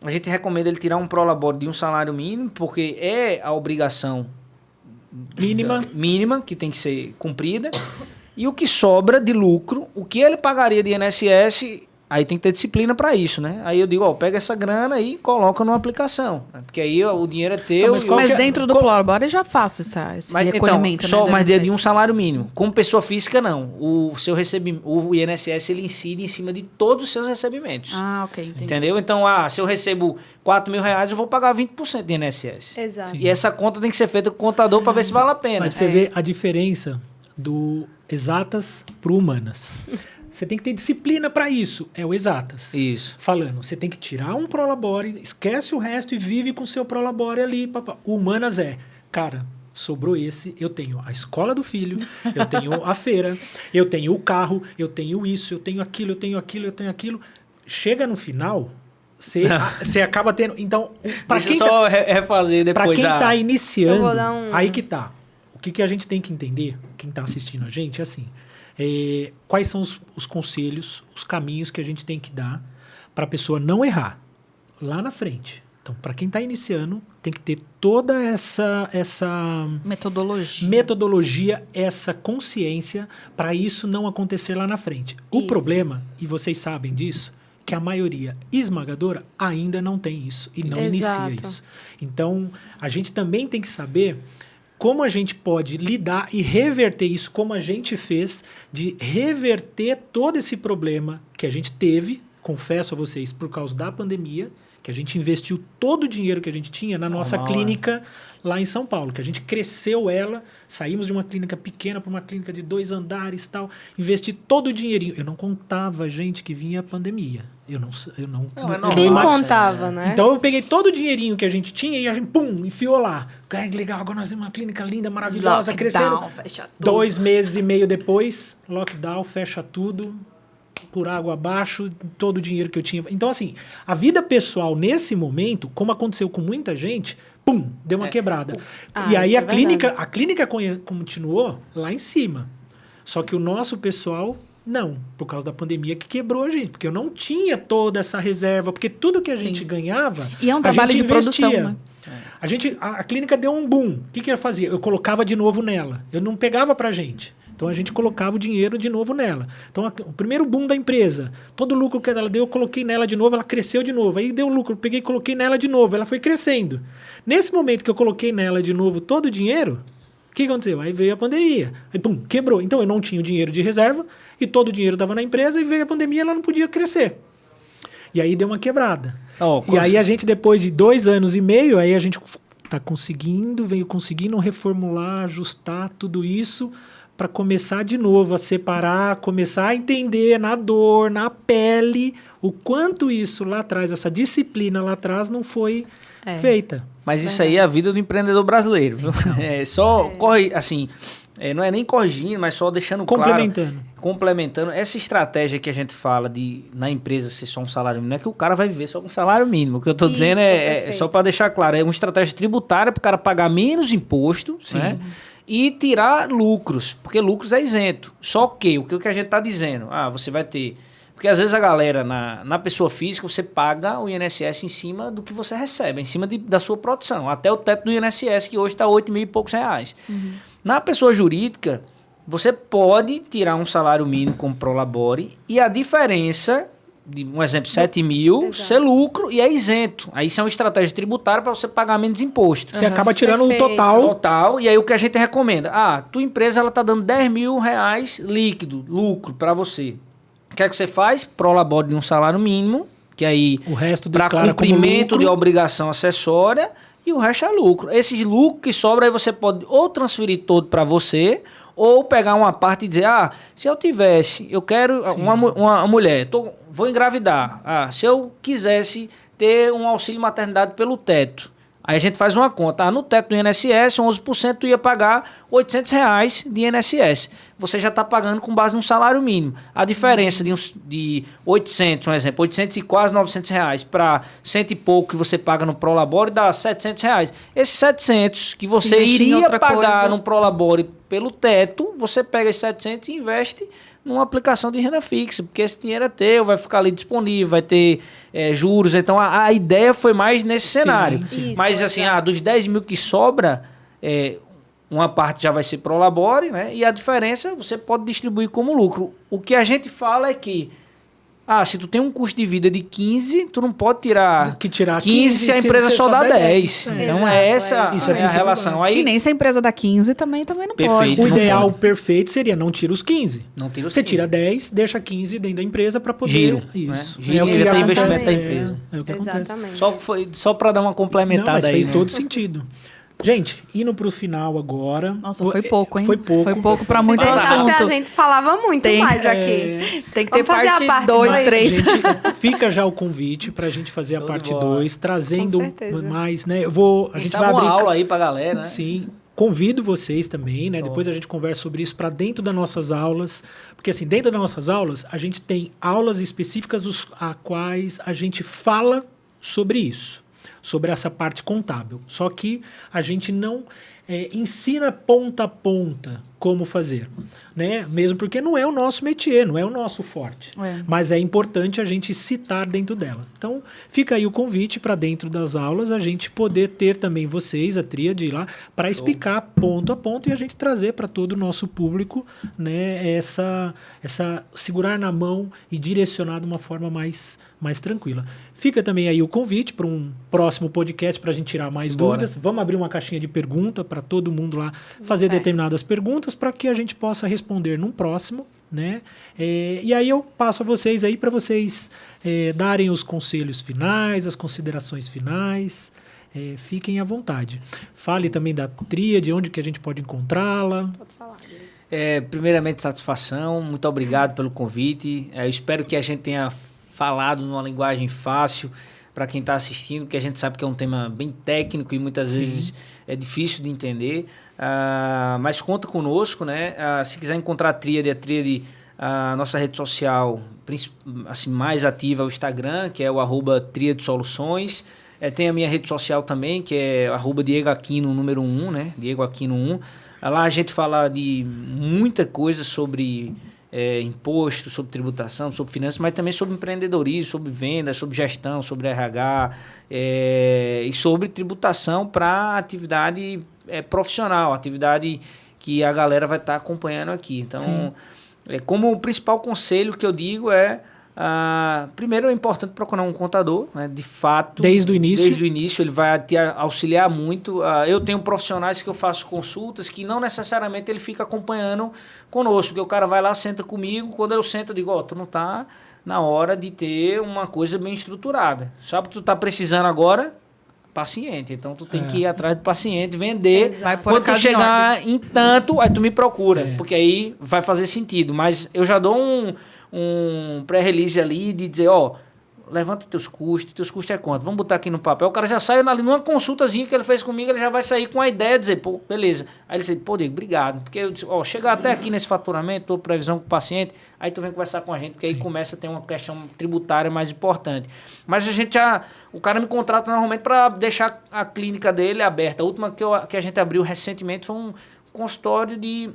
a gente recomenda ele tirar um Prolabore de um salário mínimo, porque é a obrigação mínima que tem que ser cumprida, e o que sobra de lucro, o que ele pagaria de INSS, aí tem que ter disciplina para isso, né? Aí eu digo, pega essa grana e coloca numa aplicação, né? Porque aí o dinheiro é teu. Então, mas Mas dentro do Prolabore eu já faço esse recolhimento, só, né, do mas de INSS. um salário mínimo. Como pessoa física, não. O INSS, ele incide em cima de todos os seus recebimentos. Ok, entendi. Entendeu? Então, se eu recebo 4 mil reais, eu vou pagar 20% de INSS. Exato. E essa conta tem que ser feita com o contador para ver se vale a pena. Mas você vê a diferença do exatas para humanas. Você tem que ter disciplina para isso. É o exatas. Isso. Falando, você tem que tirar um Prolabore, esquece o resto e vive com o seu Prolabore ali. Papá. O humanas cara, sobrou esse, eu tenho a escola do filho, eu tenho a feira, eu tenho o carro, eu tenho isso, eu tenho aquilo, eu tenho aquilo, eu tenho aquilo. Chega no final, você acaba tendo... Então, para Deixa quem eu só refazer Para depois quem está Eu iniciando, vou dar um- aí que tá. O que a gente tem que entender, quem está assistindo a gente, é assim, quais são os conselhos, os caminhos que a gente tem que dar para a pessoa não errar lá na frente. Então, para quem está iniciando, tem que ter toda essa metodologia, essa consciência para isso não acontecer lá na frente. O Isso. problema, e vocês sabem disso, que a maioria esmagadora ainda não tem isso e não inicia Exato. isso. Então, a gente também tem que saber como a gente pode lidar e reverter isso, como a gente fez, de reverter todo esse problema que a gente teve, confesso a vocês, por causa da pandemia, que a gente investiu todo o dinheiro que a gente tinha na nossa clínica lá em São Paulo, que a gente cresceu ela, saímos de uma clínica pequena para uma clínica de 2 andares e tal, investi todo o dinheirinho. Eu não contava, gente, que vinha a pandemia. Eu não Quem contava, né? Então eu peguei todo o dinheirinho que a gente tinha e a gente, pum, enfiou lá. Legal, agora nós temos uma clínica linda, maravilhosa, Lockdown, crescendo. fecha tudo. 2 meses e meio depois, lockdown, fecha tudo, por água abaixo, todo o dinheiro que eu tinha. Então, assim, a vida pessoal nesse momento, como aconteceu com muita gente, pum, deu uma quebrada. E aí isso a clínica continuou lá em cima. Só que o nosso pessoal, não, por causa da pandemia que quebrou a gente, porque eu não tinha toda essa reserva, porque tudo que a gente ganhava, E é um a trabalho gente de produção, investia. né? A clínica deu um boom. O que eu fazia? Eu colocava de novo nela. Eu não pegava pra gente. Então a gente colocava o dinheiro de novo nela. Então o primeiro boom da empresa, todo o lucro que ela deu, eu coloquei nela de novo, ela cresceu de novo. Aí deu lucro, eu peguei e coloquei nela de novo, ela foi crescendo. Nesse momento que eu coloquei nela de novo todo o dinheiro, o que aconteceu? Aí veio a pandemia. Aí pum, quebrou. Então eu não tinha o dinheiro de reserva e todo o dinheiro estava na empresa e veio a pandemia e ela não podia crescer. E aí deu uma quebrada. E aí a gente, depois de 2 anos e meio, aí a gente veio conseguindo reformular, ajustar tudo isso para começar de novo a separar, começar a entender na dor, na pele, o quanto isso lá atrás, essa disciplina lá atrás não foi feita. Mas isso aí é a vida do empreendedor brasileiro, viu? Corre, assim, não é nem corrigindo, mas só deixando complementando. Essa estratégia que a gente fala de na empresa ser só um salário mínimo, não é que o cara vai viver só com salário mínimo. O que eu estou dizendo é só para deixar claro, é uma estratégia tributária para o cara pagar menos imposto, né? E tirar lucros, porque lucros é isento. Só que, o que a gente está dizendo? Você vai ter... Porque às vezes a galera, na pessoa física, você paga o INSS em cima do que você recebe, em cima da sua produção. Até o teto do INSS, que hoje está 8 mil e poucos reais. Na pessoa jurídica, você pode tirar um salário mínimo como Prolabore e a diferença, de um exemplo, 7 mil, ser lucro e é isento. Aí isso é uma estratégia tributária para você pagar menos imposto. Você acaba tirando o total. E aí o que a gente recomenda? Tua empresa ela está dando 10 mil reais líquido, lucro para você. O que é que você faz? Prolabore de um salário mínimo, que aí o resto para cumprimento de obrigação acessória e o resto é lucro. Esse lucro que sobra aí você pode ou transferir todo para você ou pegar uma parte e dizer, se eu tivesse, eu quero uma mulher, vou engravidar. Se eu quisesse ter um auxílio maternidade pelo teto, aí a gente faz uma conta. No teto do INSS, 11% tu ia pagar R$800 de INSS. Você já está pagando com base no salário mínimo. A diferença de 800, um exemplo, 800 e quase R$900 para 100 e pouco que você paga no Prolabore dá R$700. Esses 700 que você iria pagar no Prolabore pelo teto, você pega esses 700 e investe numa aplicação de renda fixa, porque esse dinheiro é teu, vai ficar ali disponível, vai ter juros. Então, a ideia foi mais nesse cenário. Isso, mas, assim, dos 10 mil que sobra, uma parte já vai ser Prolabore, né? E a diferença você pode distribuir como lucro. O que a gente fala é que se tu tem um custo de vida de 15, tu não pode tirar 15 se a empresa só dá 10. Então, essa é a relação. Aí, e nem se a empresa dá 15 também não pode. O ideal perfeito seria não tira os 15. Não tira os Você 15. tira 10, deixa 15 dentro da empresa para poder... Giro. Isso. Né? Giro o que já tem acontece. investimento da empresa. É o que acontece. Exatamente. Só para dar uma complementada mas aí. fez né? todo sentido. Gente, indo pro final agora... Nossa, foi pouco, hein? Foi pouco para muito Deixasse, assunto. a gente falava muito mais aqui. Tem que ter Vamos fazer a parte parte 2, dois? 3. Gente, fica já o convite pra gente fazer a parte 2, trazendo Com certeza. mais, né? A gente Sabe vai abrir uma aula aí pra galera, né? Sim. Convido vocês também, né? Depois a gente conversa sobre isso para dentro das nossas aulas. Porque, assim, dentro das nossas aulas, a gente tem aulas específicas a quais a gente fala sobre isso, sobre essa parte contábil. Só que a gente não ensina ponta a ponta como fazer, né? Mesmo porque não é o nosso métier, não é o nosso forte. Mas é importante a gente citar dentro dela. Então, fica aí o convite para dentro das aulas a gente poder ter também vocês, a tríade lá, para explicar ponto a ponto e a gente trazer para todo o nosso público, né, essa segurar na mão e direcionar de uma forma mais tranquila. Fica também aí o convite para um próximo próximo podcast para a gente tirar mais Bora. dúvidas. Vamos abrir uma caixinha de pergunta para todo mundo lá fazer certo. determinadas perguntas para que a gente possa responder num próximo, né? E aí eu passo a vocês aí para vocês darem os conselhos finais, as considerações finais. Fiquem à vontade. Fale também da Tríade, onde que a gente pode encontrá-la. Pode falar. Primeiramente, satisfação. Muito obrigado pelo convite. Eu espero que a gente tenha falado numa linguagem fácil para quem está assistindo, porque a gente sabe que é um tema bem técnico e muitas vezes é difícil de entender. Mas conta conosco, né? Se quiser encontrar a Tríade, a nossa rede social assim, mais ativa é o Instagram, que é o @TríadeSoluções. Tem a minha rede social também, que é @DiegoAquino, número 1, né? Diego Aquino 1. Lá a gente fala de muita coisa sobre imposto, sobre tributação, sobre finanças, mas também sobre empreendedorismo, sobre vendas, sobre gestão, sobre RH e sobre tributação para atividade profissional, atividade que a galera vai estar acompanhando aqui. Então, como o principal conselho que eu digo primeiro é importante procurar um contador, né? De fato. Desde o início, ele vai te auxiliar muito. Eu tenho profissionais que eu faço consultas que não necessariamente ele fica acompanhando conosco, porque o cara vai lá, senta comigo, quando eu sento eu digo, tu não tá na hora de ter uma coisa bem estruturada. Sabe o que tu tá precisando agora? Paciente. Então tu tem que ir atrás do paciente, vender. Vai pôr Quando a tu casa em chegar em tanto, aí tu me procura, porque aí vai fazer sentido. Mas eu já dou um pré-release ali de dizer, levanta teus custos é quanto? Vamos botar aqui no papel. O cara já sai ali numa consultazinha que ele fez comigo, ele já vai sair com a ideia de dizer, pô, beleza. Aí ele diz, pô, Diego, obrigado. Porque eu disse, chegar até aqui nesse faturamento, tua previsão com o paciente, aí tu vem conversar com a gente, porque aí começa a ter uma questão tributária mais importante. Mas o cara me contrata normalmente para deixar a clínica dele aberta. A última que a gente abriu recentemente foi um consultório de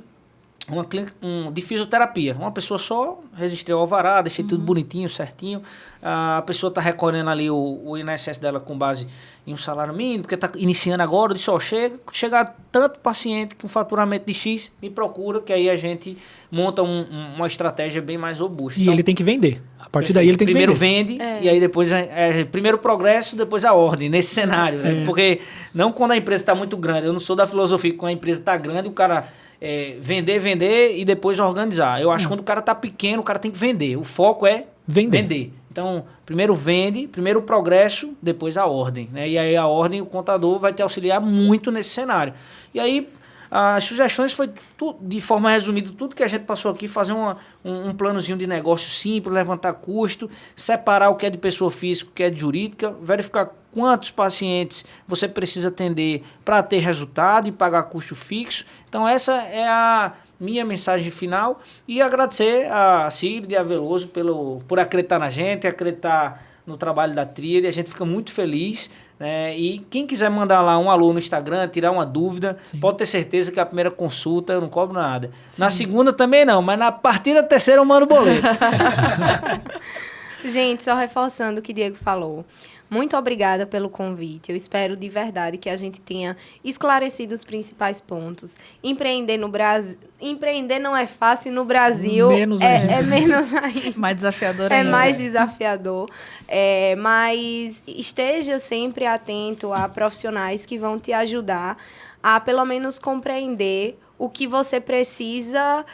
fisioterapia. Uma pessoa só registrou o alvará, deixei tudo bonitinho, certinho. A pessoa está recolhendo ali o INSS dela com base em um salário mínimo, porque está iniciando agora. Eu disse, chega tanto paciente com faturamento de X, me procura, que aí a gente monta uma estratégia bem mais robusta. E ele tem que vender. A partir daí ele tem que vender. Primeiro vende, e aí depois primeiro o progresso, depois a ordem, nesse cenário. Né? Porque não quando a empresa está muito grande. Eu não sou da filosofia que quando a empresa está grande, o cara... vender e depois organizar. Eu acho que quando o cara tá pequeno, o cara tem que vender. O foco é vender. Então, primeiro vende, primeiro o progresso, depois a ordem. Né? E aí a ordem, o contador vai te auxiliar muito nesse cenário. E aí, as sugestões foi, de forma resumida, tudo que a gente passou aqui, fazer um planozinho de negócio simples, levantar custo, separar o que é de pessoa física, o que é de jurídica, verificar quantos pacientes você precisa atender para ter resultado e pagar custo fixo. Então essa é a minha mensagem final e agradecer a Sigrid e a Veloso por acreditar na gente, acreditar no trabalho da Tríade. A gente fica muito feliz, né? E quem quiser mandar lá um alô no Instagram, tirar uma dúvida, pode ter certeza que a primeira consulta eu não cobro nada. Na segunda também não, mas na partir da terceira eu mando o boleto. Gente, só reforçando o que o Diego falou. Muito obrigada pelo convite. Eu espero de verdade que a gente tenha esclarecido os principais pontos. Empreender no Brasil... Empreender não é fácil no Brasil. Menos ainda. É menos ainda. Mais desafiador É ainda. mais desafiador. Mas esteja sempre atento a profissionais que vão te ajudar a, pelo menos, compreender o que você precisa...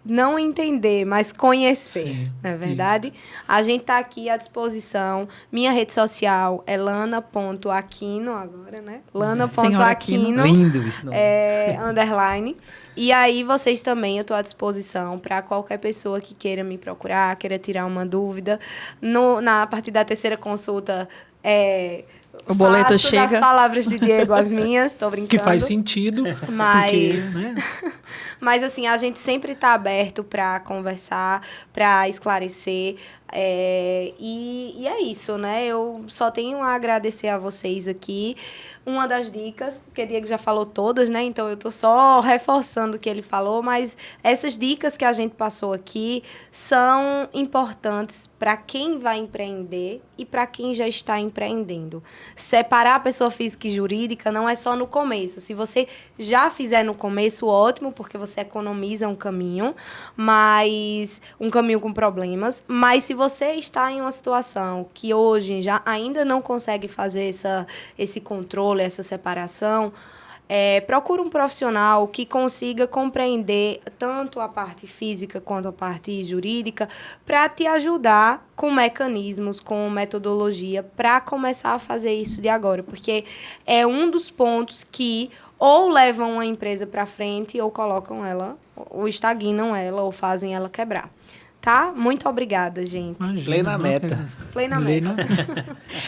não entender, mas conhecer, Sim, não é verdade? A gente está aqui à disposição. Minha rede social é lana.aquino agora, né? lana.aquino, Lindo isso. Não. _. E aí, vocês também, eu estou à disposição para qualquer pessoa que queira me procurar, queira tirar uma dúvida. A partir da terceira consulta, o boleto faço chega. das palavras de Diego as minhas, tô brincando. Que faz sentido. Mas, Porque, né? mas assim, a gente sempre está aberto para conversar, para esclarecer. E é isso, né? Eu só tenho a agradecer a vocês aqui. Uma das dicas, porque o Diego já falou todas, né? Então, eu estou só reforçando o que ele falou, mas essas dicas que a gente passou aqui são importantes para quem vai empreender e para quem já está empreendendo. Separar a pessoa física e jurídica não é só no começo. Se você já fizer no começo, ótimo, porque você economiza um caminho com problemas. Mas se você está em uma situação que hoje ainda não consegue fazer esse controle, essa separação, procura um profissional que consiga compreender tanto a parte física quanto a parte jurídica para te ajudar com mecanismos, com metodologia, para começar a fazer isso de agora. Porque é um dos pontos que ou levam uma empresa para frente ou colocam ela, ou estagnam ela, ou fazem ela quebrar. Tá? Muito obrigada, gente. Play na meta. Play na meta.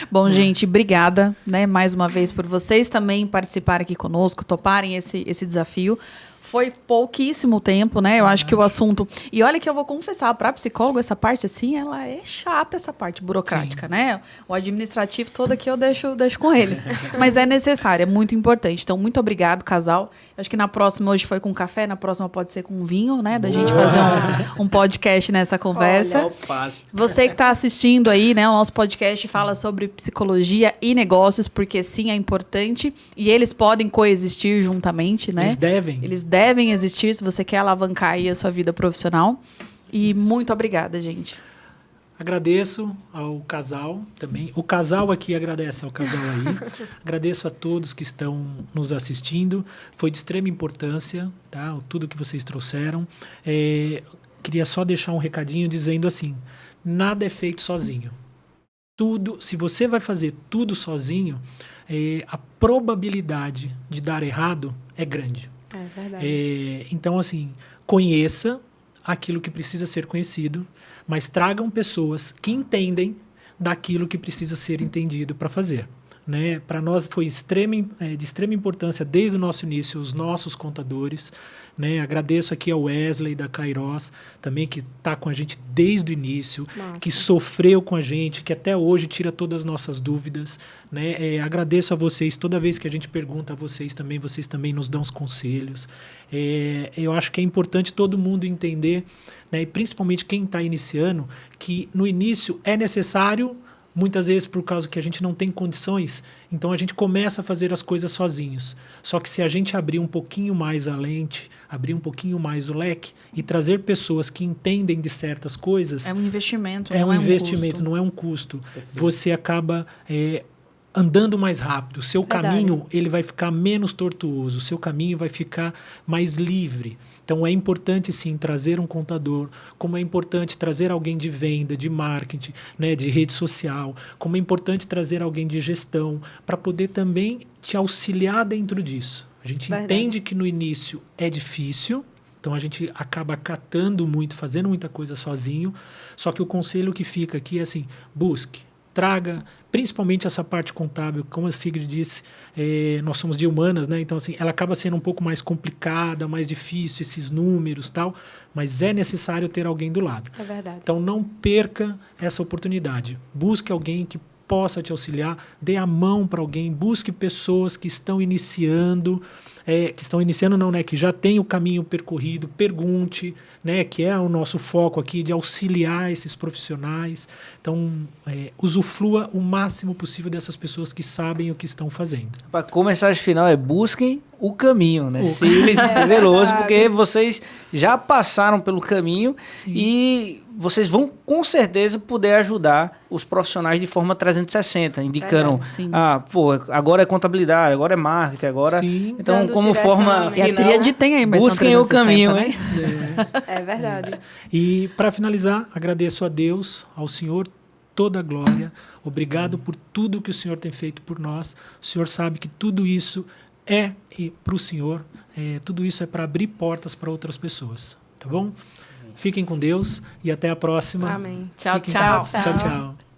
Bom, gente, obrigada, né, mais uma vez por vocês também participarem aqui conosco, toparem esse desafio. Foi pouquíssimo tempo, né? Eu acho que o assunto... E olha que eu vou confessar, para psicólogo, essa parte, assim, ela é chata, essa parte burocrática, né? O administrativo todo aqui eu deixo com ele. Mas é necessário, é muito importante. Então, muito obrigado, casal. Eu acho que na próxima, hoje foi com café, na próxima pode ser com vinho, né? Da gente fazer um podcast nessa conversa. Olha, você que está assistindo aí, né? O nosso podcast fala sobre psicologia e negócios, porque sim, é importante. E eles podem coexistir juntamente, né? Eles devem existir se você quer alavancar aí a sua vida profissional. E muito obrigada, gente. Agradeço ao casal também. O casal aqui agradece ao casal aí. Agradeço a todos que estão nos assistindo. Foi de extrema importância, tá? Tudo que vocês trouxeram. Queria só deixar um recadinho dizendo assim, nada é feito sozinho. Tudo, se você vai fazer tudo sozinho, a probabilidade de dar errado é grande. É verdade. Então, assim, conheça aquilo que precisa ser conhecido, mas tragam pessoas que entendem daquilo que precisa ser entendido para fazer. Né? Para nós foi de extrema importância desde o nosso início, os nossos contadores. Né? Agradeço aqui ao Wesley da Kairos, também que está com a gente desde o início, Nossa. que sofreu com a gente, que até hoje tira todas as nossas dúvidas. Né? Agradeço a vocês, toda vez que a gente pergunta a vocês também nos dão os conselhos. Eu acho que é importante todo mundo entender, né? E principalmente quem está iniciando, que no início é necessário, muitas vezes por causa que a gente não tem condições, então a gente começa a fazer as coisas sozinhos. Só que se a gente abrir um pouquinho mais a lente, abrir um pouquinho mais o leque e trazer pessoas que entendem de certas coisas... É um investimento, não é um investimento, custo. não é um custo. Perfeito. Você acaba andando mais rápido. O seu caminho ele vai ficar menos tortuoso, o seu caminho vai ficar mais livre. Então é importante sim trazer um contador, como é importante trazer alguém de venda, de marketing, né, de rede social, como é importante trazer alguém de gestão, para poder também te auxiliar dentro disso. A gente entende que no início é difícil, então a gente acaba catando muito, fazendo muita coisa sozinho, só que o conselho que fica aqui é assim, busque, traga, principalmente essa parte contábil, como a Sigrid disse, nós somos de humanas, né? Então assim, ela acaba sendo um pouco mais complicada, mais difícil, esses números, tal, mas é necessário ter alguém do lado. É verdade. Então não perca essa oportunidade. Busque alguém que possa te auxiliar, dê a mão para alguém, busque pessoas que estão iniciando, que já tem o caminho percorrido, pergunte, né, que é o nosso foco aqui de auxiliar esses profissionais. Então, usufrua o máximo possível dessas pessoas que sabem o que estão fazendo. Como mensagem final busquem o caminho, né? Sigrid Veloso, porque vocês já passaram pelo caminho. Sim. E vocês vão com certeza poder ajudar os profissionais de forma 360, indicando, agora é contabilidade, agora é marketing, agora... Sim. Então, como forma final, e a Tríade tem a imersão busquem 360, o caminho, né? É verdade. E para finalizar, agradeço a Deus, ao Senhor, toda a glória. Obrigado por tudo que o Senhor tem feito por nós. O Senhor sabe que tudo isso é para o Senhor, tudo isso é para abrir portas para outras pessoas, tá bom? Fiquem com Deus e até a próxima. Amém. Tchau, tchau. Tchau, tchau.